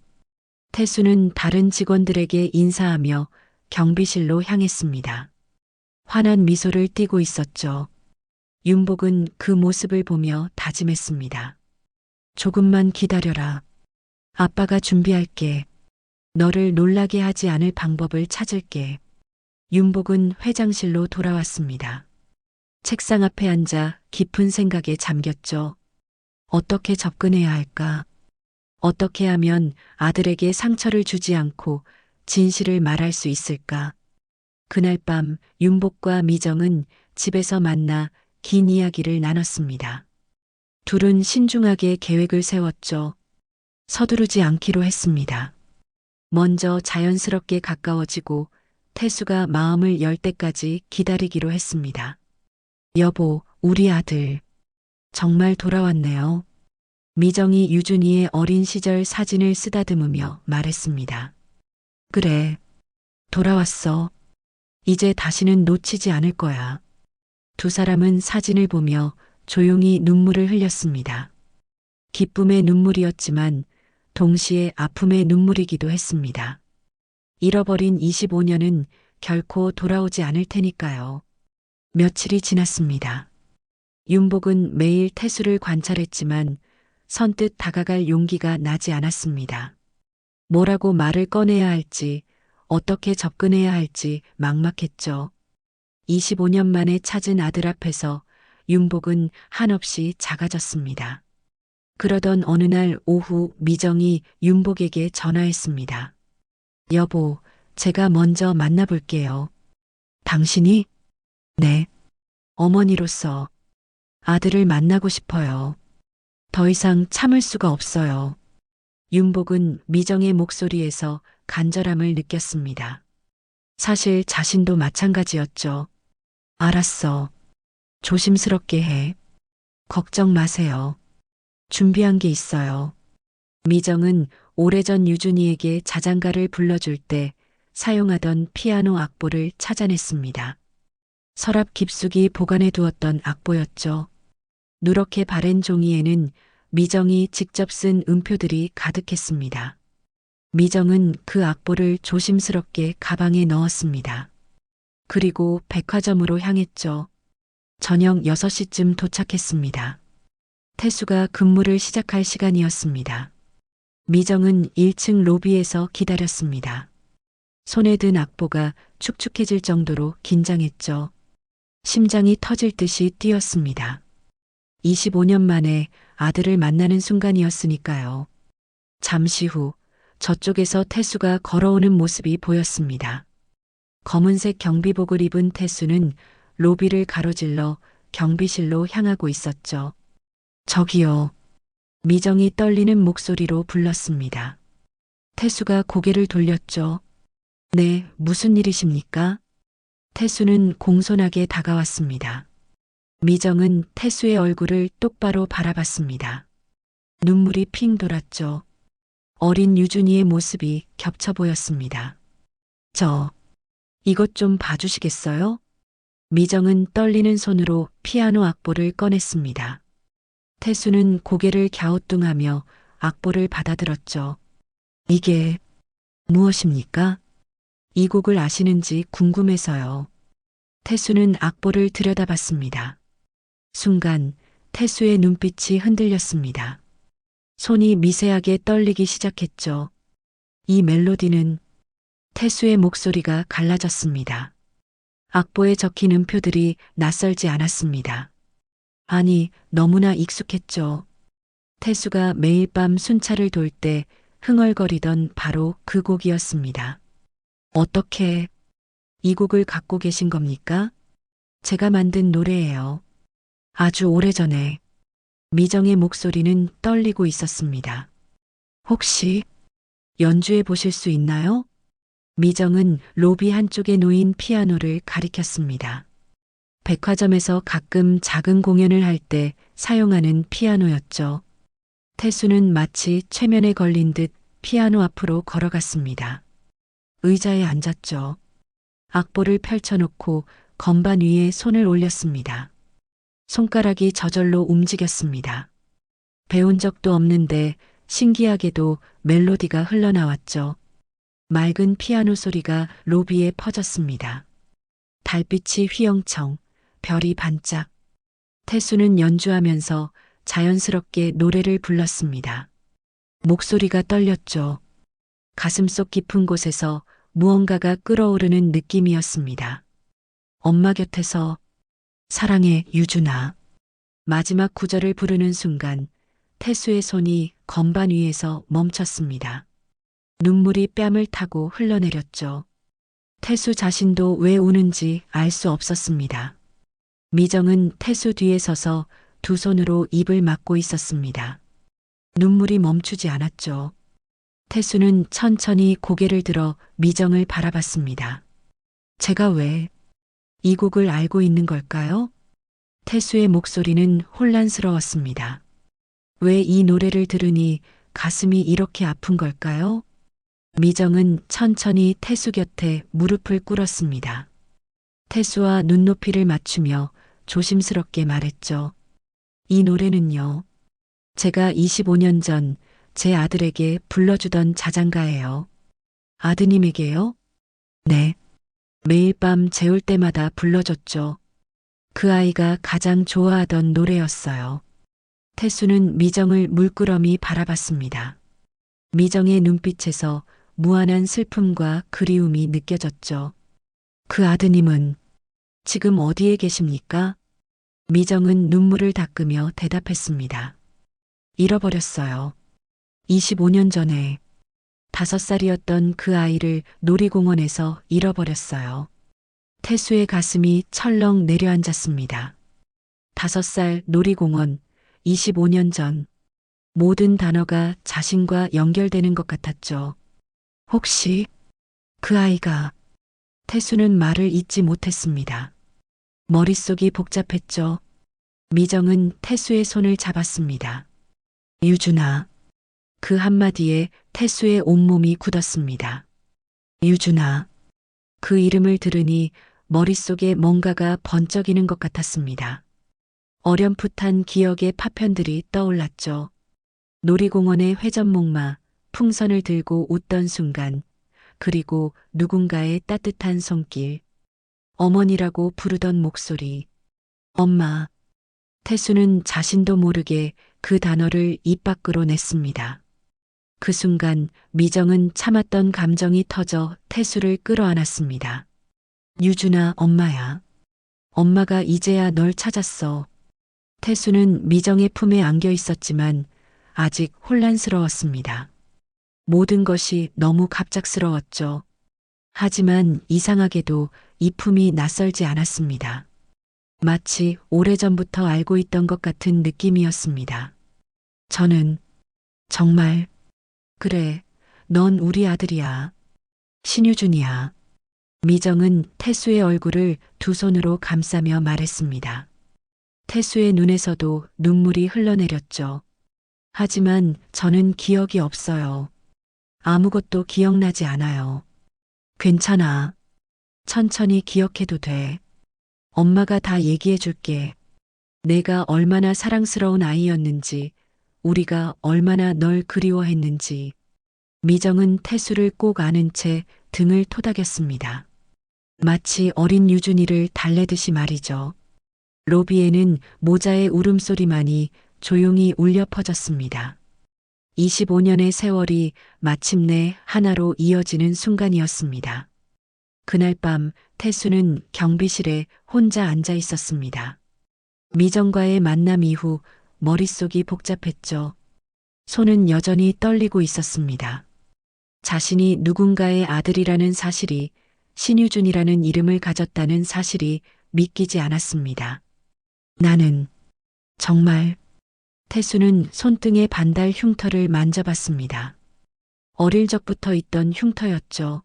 태수는 다른 직원들에게 인사하며 경비실로 향했습니다. 환한 미소를 띠고 있었죠. 윤복은 그 모습을 보며 다짐했습니다. 조금만 기다려라. 아빠가 준비할게. 너를 놀라게 하지 않을 방법을 찾을게. 윤복은 회장실로 돌아왔습니다. 책상 앞에 앉아 깊은 생각에 잠겼죠. 어떻게 접근해야 할까? 어떻게 하면 아들에게 상처를 주지 않고 진실을 말할 수 있을까? 그날 밤 윤복과 미정은 집에서 만나 긴 이야기를 나눴습니다. 둘은 신중하게 계획을 세웠죠. 서두르지 않기로 했습니다. 먼저 자연스럽게 가까워지고 태수가 마음을 열 때까지 기다리기로 했습니다. 여보, 우리 아들. 정말 돌아왔네요. 미정이 유준이의 어린 시절 사진을 쓰다듬으며 말했습니다. 그래, 돌아왔어. 이제 다시는 놓치지 않을 거야. 두 사람은 사진을 보며 조용히 눈물을 흘렸습니다. 기쁨의 눈물이었지만 동시에 아픔의 눈물이기도 했습니다. 잃어버린 25년은 결코 돌아오지 않을 테니까요. 며칠이 지났습니다. 윤복은 매일 태수를 관찰했지만 선뜻 다가갈 용기가 나지 않았습니다. 뭐라고 말을 꺼내야 할지, 어떻게 접근해야 할지 막막했죠. 25년 만에 찾은 아들 앞에서 윤복은 한없이 작아졌습니다. 그러던 어느 날 오후 미정이 윤복에게 전화했습니다. 여보, 제가 먼저 만나볼게요. 당신이? 네. 어머니로서 아들을 만나고 싶어요. 더 이상 참을 수가 없어요. 윤복은 미정의 목소리에서 간절함을 느꼈습니다. 사실 자신도 마찬가지였죠. 알았어. 조심스럽게 해. 걱정 마세요. 준비한 게 있어요. 미정은 오래전 유준이에게 자장가를 불러줄 때 사용하던 피아노 악보를 찾아냈습니다. 서랍 깊숙이 보관해 두었던 악보였죠. 누렇게 바랜 종이에는 미정이 직접 쓴 음표들이 가득했습니다. 미정은 그 악보를 조심스럽게 가방에 넣었습니다. 그리고 백화점으로 향했죠. 저녁 6시쯤 도착했습니다. 태수가 근무를 시작할 시간이었습니다. 미정은 1층 로비에서 기다렸습니다. 손에 든 악보가 축축해질 정도로 긴장했죠. 심장이 터질 듯이 뛰었습니다. 25년 만에 아들을 만나는 순간이었으니까요. 잠시 후 저쪽에서 태수가 걸어오는 모습이 보였습니다. 검은색 경비복을 입은 태수는 로비를 가로질러 경비실로 향하고 있었죠. 저기요. 미정이 떨리는 목소리로 불렀습니다. 태수가 고개를 돌렸죠. 네, 무슨 일이십니까? 태수는 공손하게 다가왔습니다. 미정은 태수의 얼굴을 똑바로 바라봤습니다. 눈물이 핑 돌았죠. 어린 유준이의 모습이 겹쳐 보였습니다. 이것 좀 봐주시겠어요? 미정은 떨리는 손으로 피아노 악보를 꺼냈습니다. 태수는 고개를 갸우뚱하며 악보를 받아들었죠. 이게 무엇입니까? 이 곡을 아시는지 궁금해서요. 태수는 악보를 들여다봤습니다. 순간 태수의 눈빛이 흔들렸습니다. 손이 미세하게 떨리기 시작했죠. 이 멜로디는 태수의 목소리가 갈라졌습니다. 악보에 적힌 음표들이 낯설지 않았습니다. 아니, 너무나 익숙했죠. 태수가 매일 밤 순찰을 돌 때 흥얼거리던 바로 그 곡이었습니다. 어떻게 이 곡을 갖고 계신 겁니까? 제가 만든 노래예요. 아주 오래전에. 미정의 목소리는 떨리고 있었습니다. 혹시 연주해 보실 수 있나요? 미정은 로비 한쪽에 놓인 피아노를 가리켰습니다. 백화점에서 가끔 작은 공연을 할 때 사용하는 피아노였죠. 태수는 마치 최면에 걸린 듯 피아노 앞으로 걸어갔습니다. 의자에 앉았죠. 악보를 펼쳐놓고 건반 위에 손을 올렸습니다. 손가락이 저절로 움직였습니다. 배운 적도 없는데 신기하게도 멜로디가 흘러나왔죠. 맑은 피아노 소리가 로비에 퍼졌습니다. 달빛이 휘영청, 별이 반짝. 태수는 연주하면서 자연스럽게 노래를 불렀습니다. 목소리가 떨렸죠. 가슴속 깊은 곳에서 무언가가 끓어오르는 느낌이었습니다. 엄마 곁에서 사랑해 유준아. 마지막 구절을 부르는 순간 태수의 손이 건반 위에서 멈췄습니다. 눈물이 뺨을 타고 흘러내렸죠. 태수 자신도 왜 우는지 알 수 없었습니다. 미정은 태수 뒤에 서서 두 손으로 입을 막고 있었습니다. 눈물이 멈추지 않았죠. 태수는 천천히 고개를 들어 미정을 바라봤습니다. 제가 왜 이 곡을 알고 있는 걸까요? 태수의 목소리는 혼란스러웠습니다. 왜 이 노래를 들으니 가슴이 이렇게 아픈 걸까요? 미정은 천천히 태수 곁에 무릎을 꿇었습니다. 태수와 눈높이를 맞추며 조심스럽게 말했죠. 이 노래는요. 제가 25년 전 제 아들에게 불러주던 자장가예요. 아드님에게요? 네. 매일 밤 재울 때마다 불러줬죠. 그 아이가 가장 좋아하던 노래였어요. 태수는 미정을 물끄러미 바라봤습니다. 미정의 눈빛에서 무한한 슬픔과 그리움이 느껴졌죠. 그 아드님은 지금 어디에 계십니까? 미정은 눈물을 닦으며 대답했습니다. 잃어버렸어요. 25년 전에 5살이었던 그 아이를 놀이공원에서 잃어버렸어요. 태수의 가슴이 철렁 내려앉았습니다. 5살 놀이공원, 25년 전. 모든 단어가 자신과 연결되는 것 같았죠. 혹시 그 아이가 태수는 말을 잇지 못했습니다. 머릿속이 복잡했죠. 미정은 태수의 손을 잡았습니다. 유준아. 그 한마디에 태수의 온몸이 굳었습니다. 유준아. 그 이름을 들으니 머릿속에 뭔가가 번쩍이는 것 같았습니다. 어렴풋한 기억의 파편들이 떠올랐죠. 놀이공원의 회전목마, 풍선을 들고 웃던 순간, 그리고 누군가의 따뜻한 손길, 어머니라고 부르던 목소리. 엄마. 태수는 자신도 모르게 그 단어를 입 밖으로 냈습니다. 그 순간 미정은 참았던 감정이 터져 태수를 끌어안았습니다. 유준아, 엄마야. 엄마가 이제야 널 찾았어. 태수는 미정의 품에 안겨 있었지만 아직 혼란스러웠습니다. 모든 것이 너무 갑작스러웠죠. 하지만 이상하게도 이 품이 낯설지 않았습니다. 마치 오래전부터 알고 있던 것 같은 느낌이었습니다. 저는 정말 그래, 넌 우리 아들이야. 신유준이야. 미정은 태수의 얼굴을 두 손으로 감싸며 말했습니다. 태수의 눈에서도 눈물이 흘러내렸죠. 하지만 저는 기억이 없어요. 아무것도 기억나지 않아요. 괜찮아. 천천히 기억해도 돼. 엄마가 다 얘기해 줄게. 내가 얼마나 사랑스러운 아이였는지, 우리가 얼마나 널 그리워했는지. 미정은 태수를 꼭 안은 채 등을 토닥였습니다. 마치 어린 유준이를 달래듯이 말이죠. 로비에는 모자의 울음소리만이 조용히 울려 퍼졌습니다. 25년의 세월이 마침내 하나로 이어지는 순간이었습니다. 그날 밤 태수는 경비실에 혼자 앉아 있었습니다. 미정과의 만남 이후 머릿속이 복잡했죠. 손은 여전히 떨리고 있었습니다. 자신이 누군가의 아들이라는 사실이, 신유준이라는 이름을 가졌다는 사실이 믿기지 않았습니다. 나는 정말. 태수는 손등의 반달 흉터를 만져봤습니다. 어릴 적부터 있던 흉터였죠.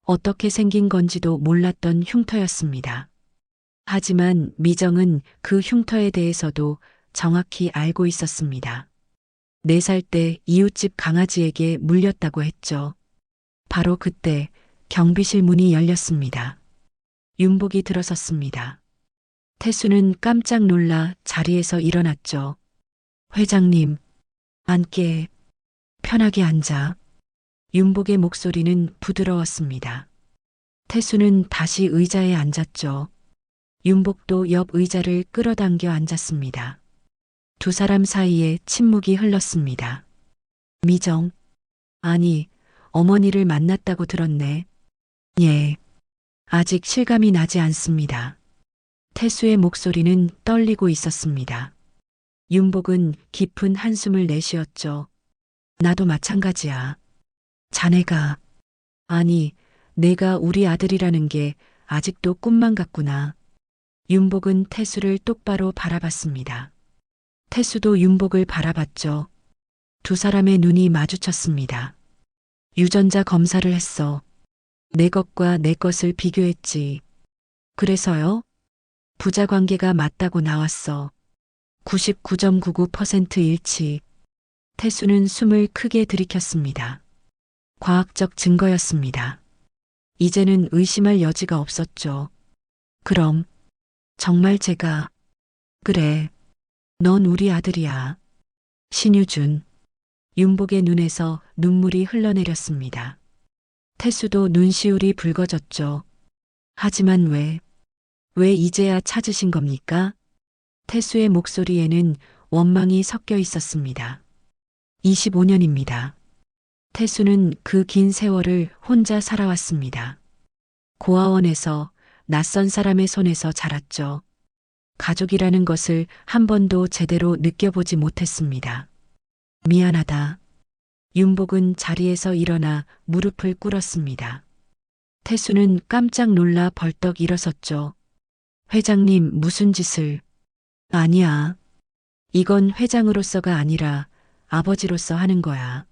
어떻게 생긴 건지도 몰랐던 흉터였습니다. 하지만 미정은 그 흉터에 대해서도 정확히 알고 있었습니다. 4살 때 이웃집 강아지에게 물렸다고 했죠. 바로 그때 경비실 문이 열렸습니다. 윤복이 들어섰습니다. 태수는 깜짝 놀라 자리에서 일어났죠. 회장님, 앉게. 편하게 앉아. 윤복의 목소리는 부드러웠습니다. 태수는 다시 의자에 앉았죠. 윤복도 옆 의자를 끌어당겨 앉았습니다. 두 사람 사이에 침묵이 흘렀습니다. 미정, 아니, 어머니를 만났다고 들었네. 예, 아직 실감이 나지 않습니다. 태수의 목소리는 떨리고 있었습니다. 윤복은 깊은 한숨을 내쉬었죠. 나도 마찬가지야. 자네가, 아니, 내가 우리 아들이라는 게 아직도 꿈만 같구나. 윤복은 태수를 똑바로 바라봤습니다. 태수도 윤복을 바라봤죠. 두 사람의 눈이 마주쳤습니다. 유전자 검사를 했어. 내 것과 내 것을 비교했지. 그래서요? 부자 관계가 맞다고 나왔어. 99.99% 일치. 태수는 숨을 크게 들이켰습니다. 과학적 증거였습니다. 이제는 의심할 여지가 없었죠. 그럼, 정말 제가, 그래, 넌 우리 아들이야. 신유준. 윤복의 눈에서 눈물이 흘러내렸습니다. 태수도 눈시울이 붉어졌죠. 하지만 왜 이제야 찾으신 겁니까? 태수의 목소리에는 원망이 섞여 있었습니다. 25년입니다. 태수는 그 긴 세월을 혼자 살아왔습니다. 고아원에서 낯선 사람의 손에서 자랐죠. 가족이라는 것을 한 번도 제대로 느껴보지 못했습니다. 미안하다. 윤복은 자리에서 일어나 무릎을 꿇었습니다. 태수는 깜짝 놀라 벌떡 일어섰죠. 회장님, 무슨 짓을. 아니야. 이건 회장으로서가 아니라 아버지로서 하는 거야.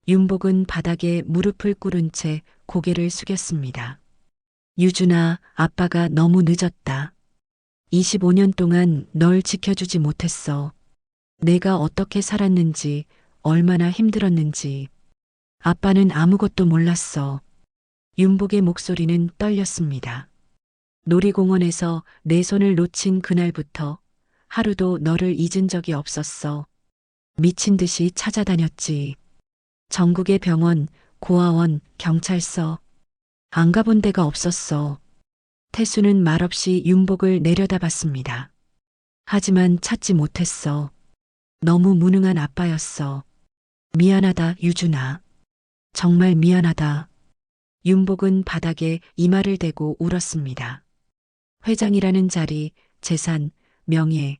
윤복은 바닥에 무릎을 꿇은 채 고개를 숙였습니다. 유준아, 아빠가 너무 늦었다. 25년 동안 널 지켜주지 못했어. 내가 어떻게 살았는지, 얼마나 힘들었는지. 아빠는 아무것도 몰랐어. 윤복의 목소리는 떨렸습니다. 놀이공원에서 내 손을 놓친 그날부터 하루도 너를 잊은 적이 없었어. 미친 듯이 찾아다녔지. 전국의 병원, 고아원, 경찰서. 안 가본 데가 없었어. 태수는 말없이 윤복을 내려다봤습니다. 하지만 찾지 못했어. 너무 무능한 아빠였어. 미안하다, 유준아. 정말 미안하다. 윤복은 바닥에 이마를 대고 울었습니다. 회장이라는 자리, 재산, 명예,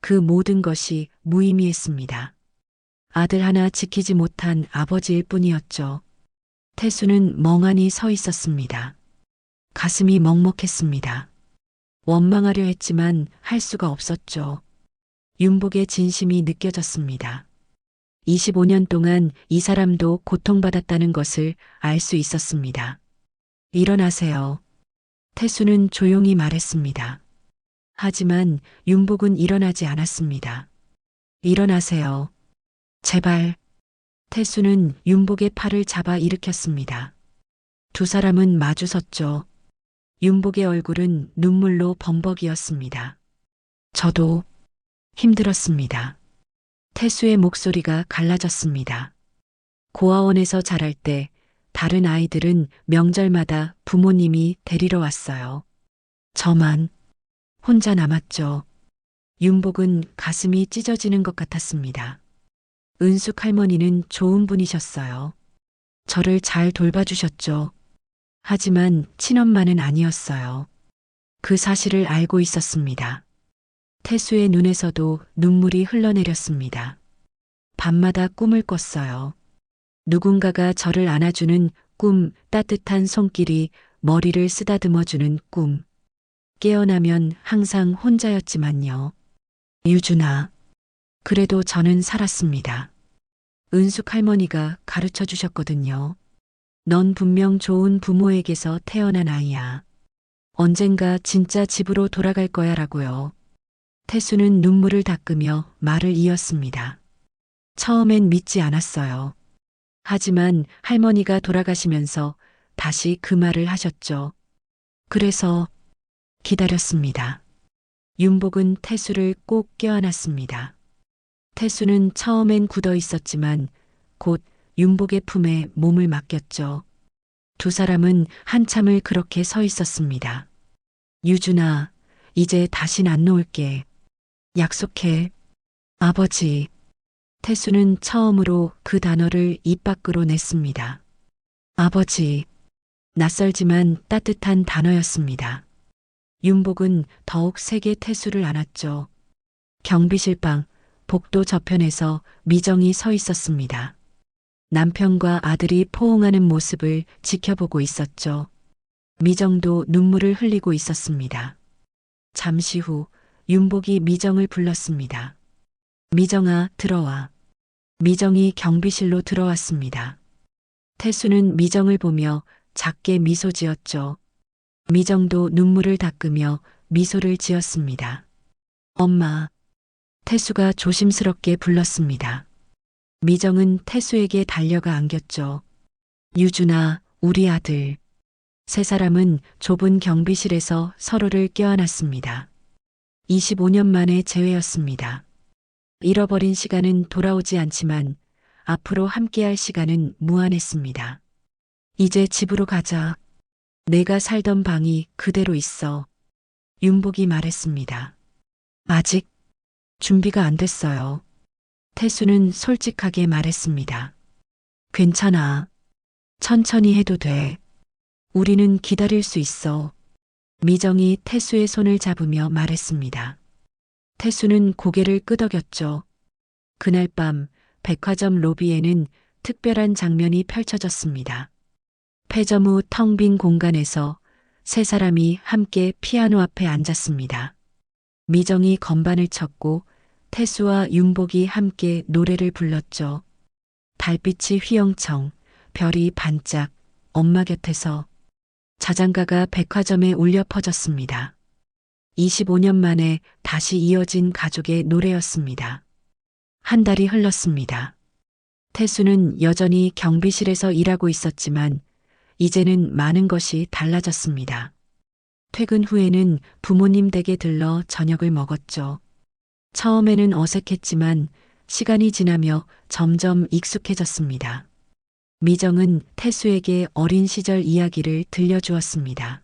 그 모든 것이 무의미했습니다. 아들 하나 지키지 못한 아버지일 뿐이었죠. 태수는 멍하니 서 있었습니다. 가슴이 먹먹했습니다. 원망하려 했지만 할 수가 없었죠. 윤복의 진심이 느껴졌습니다. 25년 동안 이 사람도 고통받았다는 것을 알 수 있었습니다. 일어나세요. 태수는 조용히 말했습니다. 하지만 윤복은 일어나지 않았습니다. 일어나세요. 제발. 태수는 윤복의 팔을 잡아 일으켰습니다. 두 사람은 마주 섰죠. 윤복의 얼굴은 눈물로 범벅이었습니다. 저도 힘들었습니다. 태수의 목소리가 갈라졌습니다. 고아원에서 자랄 때 다른 아이들은 명절마다 부모님이 데리러 왔어요. 저만 혼자 남았죠. 윤복은 가슴이 찢어지는 것 같았습니다. 은숙 할머니는 좋은 분이셨어요. 저를 잘 돌봐주셨죠. 하지만 친엄마는 아니었어요. 그 사실을 알고 있었습니다. 태수의 눈에서도 눈물이 흘러내렸습니다. 밤마다 꿈을 꿨어요. 누군가가 저를 안아주는 꿈, 따뜻한 손길이 머리를 쓰다듬어주는 꿈. 깨어나면 항상 혼자였지만요. 유준아. 그래도 저는 살았습니다. 은숙 할머니가 가르쳐 주셨거든요. 넌 분명 좋은 부모에게서 태어난 아이야. 언젠가 진짜 집으로 돌아갈 거야 라고요. 태수는 눈물을 닦으며 말을 이었습니다. 처음엔 믿지 않았어요. 하지만 할머니가 돌아가시면서 다시 그 말을 하셨죠. 그래서 기다렸습니다. 윤복은 태수를 꼭 껴안았습니다. 태수는 처음엔 굳어 있었지만 곧 윤복의 품에 몸을 맡겼죠. 두 사람은 한참을 그렇게 서 있었습니다. 유준아, 이제 다신 안 놓을게. 약속해. 아버지. 태수는 처음으로 그 단어를 입 밖으로 냈습니다. 아버지. 낯설지만 따뜻한 단어였습니다. 윤복은 더욱 세게 태수를 안았죠. 경비실방 복도 저편에서 미정이 서 있었습니다. 남편과 아들이 포옹하는 모습을 지켜보고 있었죠. 미정도 눈물을 흘리고 있었습니다. 잠시 후 윤복이 미정을 불렀습니다. 미정아, 들어와. 미정이 경비실로 들어왔습니다. 태수는 미정을 보며 작게 미소 지었죠. 미정도 눈물을 닦으며 미소를 지었습니다. 엄마. 태수가 조심스럽게 불렀습니다. 미정은 태수에게 달려가 안겼죠. 유준아, 우리 아들. 세 사람은 좁은 경비실에서 서로를 껴안았습니다. 25년 만에 재회였습니다. 잃어버린 시간은 돌아오지 않지만 앞으로 함께할 시간은 무한했습니다. 이제 집으로 가자. 내가 살던 방이 그대로 있어. 윤복이 말했습니다. 아직 준비가 안 됐어요. 태수는 솔직하게 말했습니다. 괜찮아. 천천히 해도 돼. 우리는 기다릴 수 있어. 미정이 태수의 손을 잡으며 말했습니다. 태수는 고개를 끄덕였죠. 그날 밤 백화점 로비에는 특별한 장면이 펼쳐졌습니다. 폐점 후 텅 빈 공간에서 세 사람이 함께 피아노 앞에 앉았습니다. 미정이 건반을 쳤고 태수와 윤복이 함께 노래를 불렀죠. 달빛이 휘영청, 별이 반짝, 엄마 곁에서 자장가가 백화점에 울려 퍼졌습니다. 25년 만에 다시 이어진 가족의 노래였습니다. 한 달이 흘렀습니다. 태수는 여전히 경비실에서 일하고 있었지만 이제는 많은 것이 달라졌습니다. 퇴근 후에는 부모님 댁에 들러 저녁을 먹었죠. 처음에는 어색했지만 시간이 지나며 점점 익숙해졌습니다. 미정은 태수에게 어린 시절 이야기를 들려주었습니다.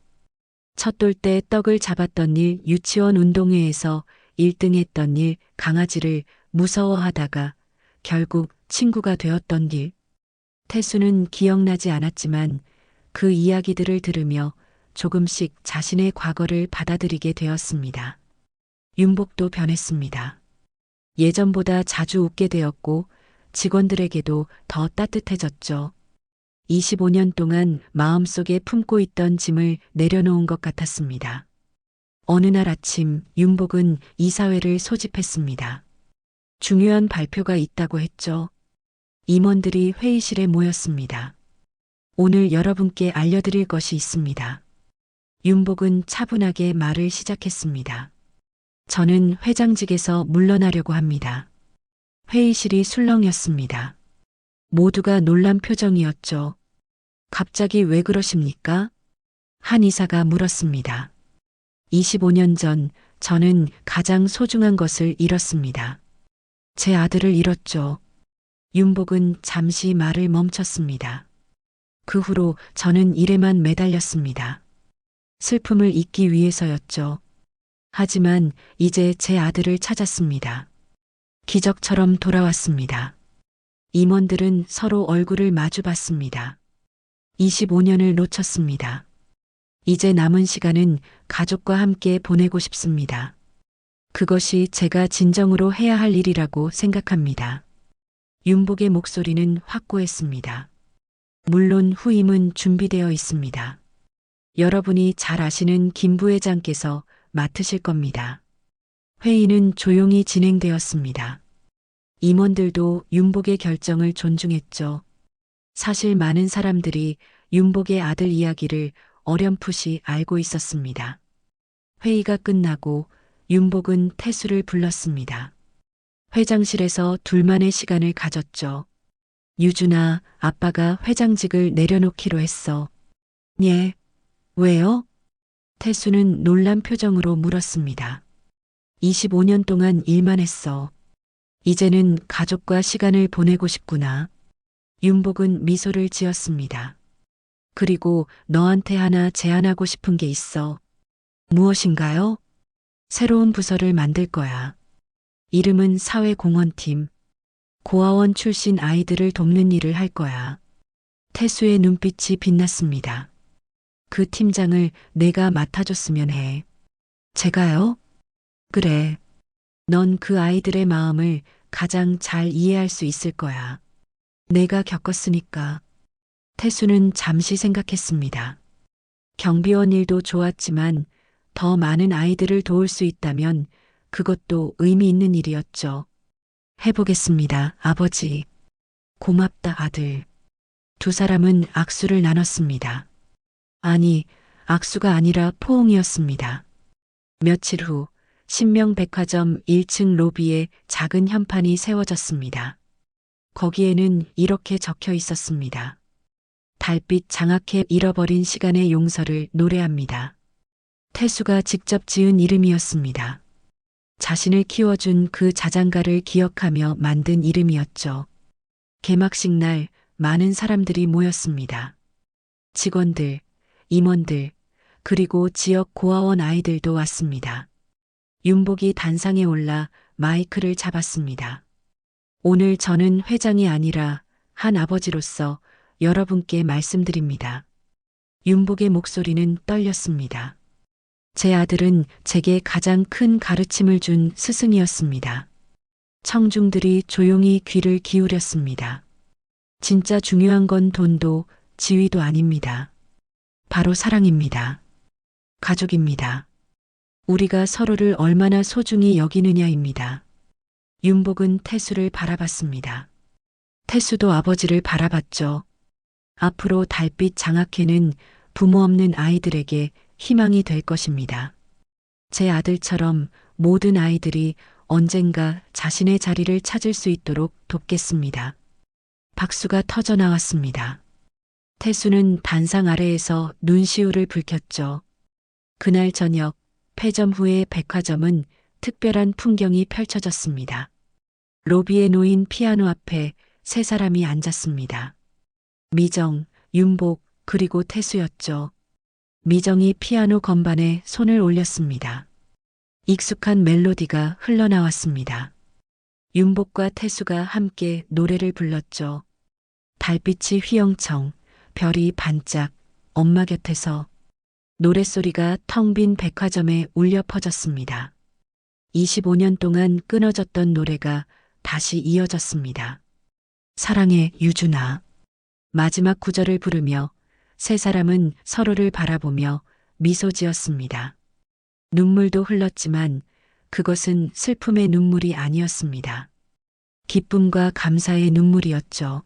첫돌 때 떡을 잡았던 일, 유치원 운동회에서 1등했던 일, 강아지를 무서워하다가 결국 친구가 되었던 일. 태수는 기억나지 않았지만 그 이야기들을 들으며 조금씩 자신의 과거를 받아들이게 되었습니다. 윤복도 변했습니다. 예전보다 자주 웃게 되었고 직원들에게도 더 따뜻해졌죠. 25년 동안 마음속에 품고 있던 짐을 내려놓은 것 같았습니다. 어느 날 아침 윤복은 이사회를 소집했습니다. 중요한 발표가 있다고 했죠. 임원들이 회의실에 모였습니다. 오늘 여러분께 알려드릴 것이 있습니다. 윤복은 차분하게 말을 시작했습니다. 저는 회장직에서 물러나려고 합니다. 회의실이 술렁였습니다. 모두가 놀란 표정이었죠. 갑자기 왜 그러십니까? 한 이사가 물었습니다. 25년 전 저는 가장 소중한 것을 잃었습니다. 제 아들을 잃었죠. 윤복은 잠시 말을 멈췄습니다. 그 후로 저는 일에만 매달렸습니다. 슬픔을 잊기 위해서였죠. 하지만 이제 제 아들을 찾았습니다. 기적처럼 돌아왔습니다. 임원들은 서로 얼굴을 마주 봤습니다. 25년을 놓쳤습니다. 이제 남은 시간은 가족과 함께 보내고 싶습니다. 그것이 제가 진정으로 해야 할 일이라고 생각합니다. 윤복의 목소리는 확고했습니다. 물론 후임은 준비되어 있습니다. 여러분이 잘 아시는 김 부회장께서 맡으실 겁니다. 회의는 조용히 진행되었습니다. 임원들도 윤복의 결정을 존중했죠. 사실 많은 사람들이 윤복의 아들 이야기를 어렴풋이 알고 있었습니다. 회의가 끝나고 윤복은 태수를 불렀습니다. 회장실에서 둘만의 시간을 가졌죠. 유준아, 아빠가 회장직을 내려놓기로 했어. 예, 왜요? 태수는 놀란 표정으로 물었습니다. 25년 동안 일만 했어. 이제는 가족과 시간을 보내고 싶구나. 윤복은 미소를 지었습니다. 그리고 너한테 하나 제안하고 싶은 게 있어. 무엇인가요? 새로운 부서를 만들 거야. 이름은 사회공헌팀. 고아원 출신 아이들을 돕는 일을 할 거야. 태수의 눈빛이 빛났습니다. 그 팀장을 내가 맡아줬으면 해. 제가요? 그래. 넌 그 아이들의 마음을 가장 잘 이해할 수 있을 거야. 내가 겪었으니까. 태수는 잠시 생각했습니다. 경비원 일도 좋았지만 더 많은 아이들을 도울 수 있다면 그것도 의미 있는 일이었죠. 해보겠습니다, 아버지. 고맙다, 아들. 두 사람은 악수를 나눴습니다. 아니, 악수가 아니라 포옹이었습니다. 며칠 후 신명백화점 1층 로비에 작은 현판이 세워졌습니다. 거기에는 이렇게 적혀 있었습니다. 달빛 장악해 잃어버린 시간의 용서를 노래합니다. 태수가 직접 지은 이름이었습니다. 자신을 키워준 그 자장가를 기억하며 만든 이름이었죠. 개막식 날 많은 사람들이 모였습니다. 직원들, 임원들, 그리고 지역 고아원 아이들도 왔습니다. 윤복이 단상에 올라 마이크를 잡았습니다. 오늘 저는 회장이 아니라 한 아버지로서 여러분께 말씀드립니다. 윤복의 목소리는 떨렸습니다. 제 아들은 제게 가장 큰 가르침을 준 스승이었습니다. 청중들이 조용히 귀를 기울였습니다. 진짜 중요한 건 돈도 지위도 아닙니다. 바로 사랑입니다. 가족입니다. 우리가 서로를 얼마나 소중히 여기느냐입니다. 윤복은 태수를 바라봤습니다. 태수도 아버지를 바라봤죠. 앞으로 달빛 장학회는 부모 없는 아이들에게 희망이 될 것입니다. 제 아들처럼 모든 아이들이 언젠가 자신의 자리를 찾을 수 있도록 돕겠습니다. 박수가 터져 나왔습니다. 태수는 단상 아래에서 눈시울을 붉혔죠. 그날 저녁 폐점 후의 백화점은 특별한 풍경이 펼쳐졌습니다. 로비에 놓인 피아노 앞에 세 사람이 앉았습니다. 미정, 윤복, 그리고 태수였죠. 미정이 피아노 건반에 손을 올렸습니다. 익숙한 멜로디가 흘러나왔습니다. 윤복과 태수가 함께 노래를 불렀죠. 달빛이 휘영청, 별이 반짝, 엄마 곁에서 노랫소리가 텅 빈 백화점에 울려 퍼졌습니다. 25년 동안 끊어졌던 노래가 다시 이어졌습니다. 사랑해, 유준아. 마지막 구절을 부르며 세 사람은 서로를 바라보며 미소 지었습니다. 눈물도 흘렀지만 그것은 슬픔의 눈물이 아니었습니다. 기쁨과 감사의 눈물이었죠.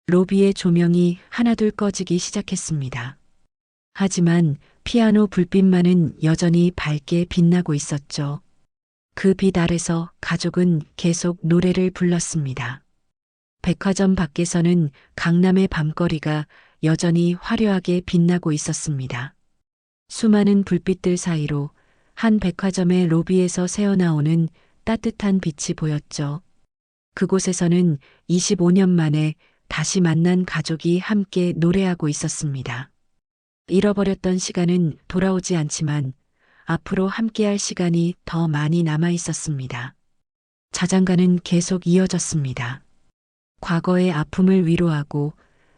로비의 조명이 하나둘 꺼지기 시작했습니다. 하지만 피아노 불빛만은 여전히 밝게 빛나고 있었죠. 그 빛 아래서 가족은 계속 노래를 불렀습니다. 백화점 밖에서는 강남의 밤거리가 여전히 화려하게 빛나고 있었습니다. 수많은 불빛들 사이로 한 백화점의 로비에서 새어나오는 따뜻한 빛이 보였죠. 그곳에서는 25년 만에 다시 만난 가족이 함께 노래하고 있었습니다. 잃어버렸던 시간은 돌아오지 않지만 앞으로 함께할 시간이 더 많이 남아 있었습니다. 자장가는 계속 이어졌습니다. 과거의 아픔을 위로하고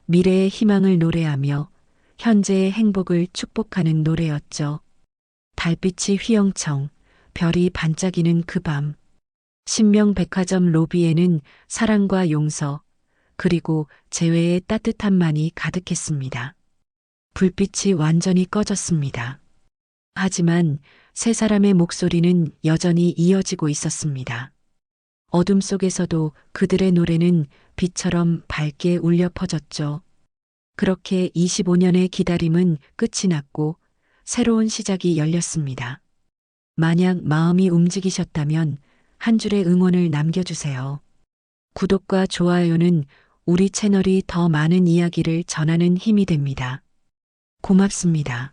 미래의 희망을 노래하며 현재의 행복을 축복하는 노래였죠. 달빛이 휘영청, 별이 반짝이는 그 밤. 신명백화점 로비에는 사랑과 용서, 그리고 재회의 따뜻함만이 가득했습니다. 불빛이 완전히 꺼졌습니다. 하지만 세 사람의 목소리는 여전히 이어지고 있었습니다. 어둠 속에서도 그들의 노래는 빛처럼 밝게 울려 퍼졌죠. 그렇게 25년의 기다림은 끝이 났고 새로운 시작이 열렸습니다. 만약 마음이 움직이셨다면 한 줄의 응원을 남겨주세요. 구독과 좋아요는 우리 채널이 더 많은 이야기를 전하는 힘이 됩니다. 고맙습니다.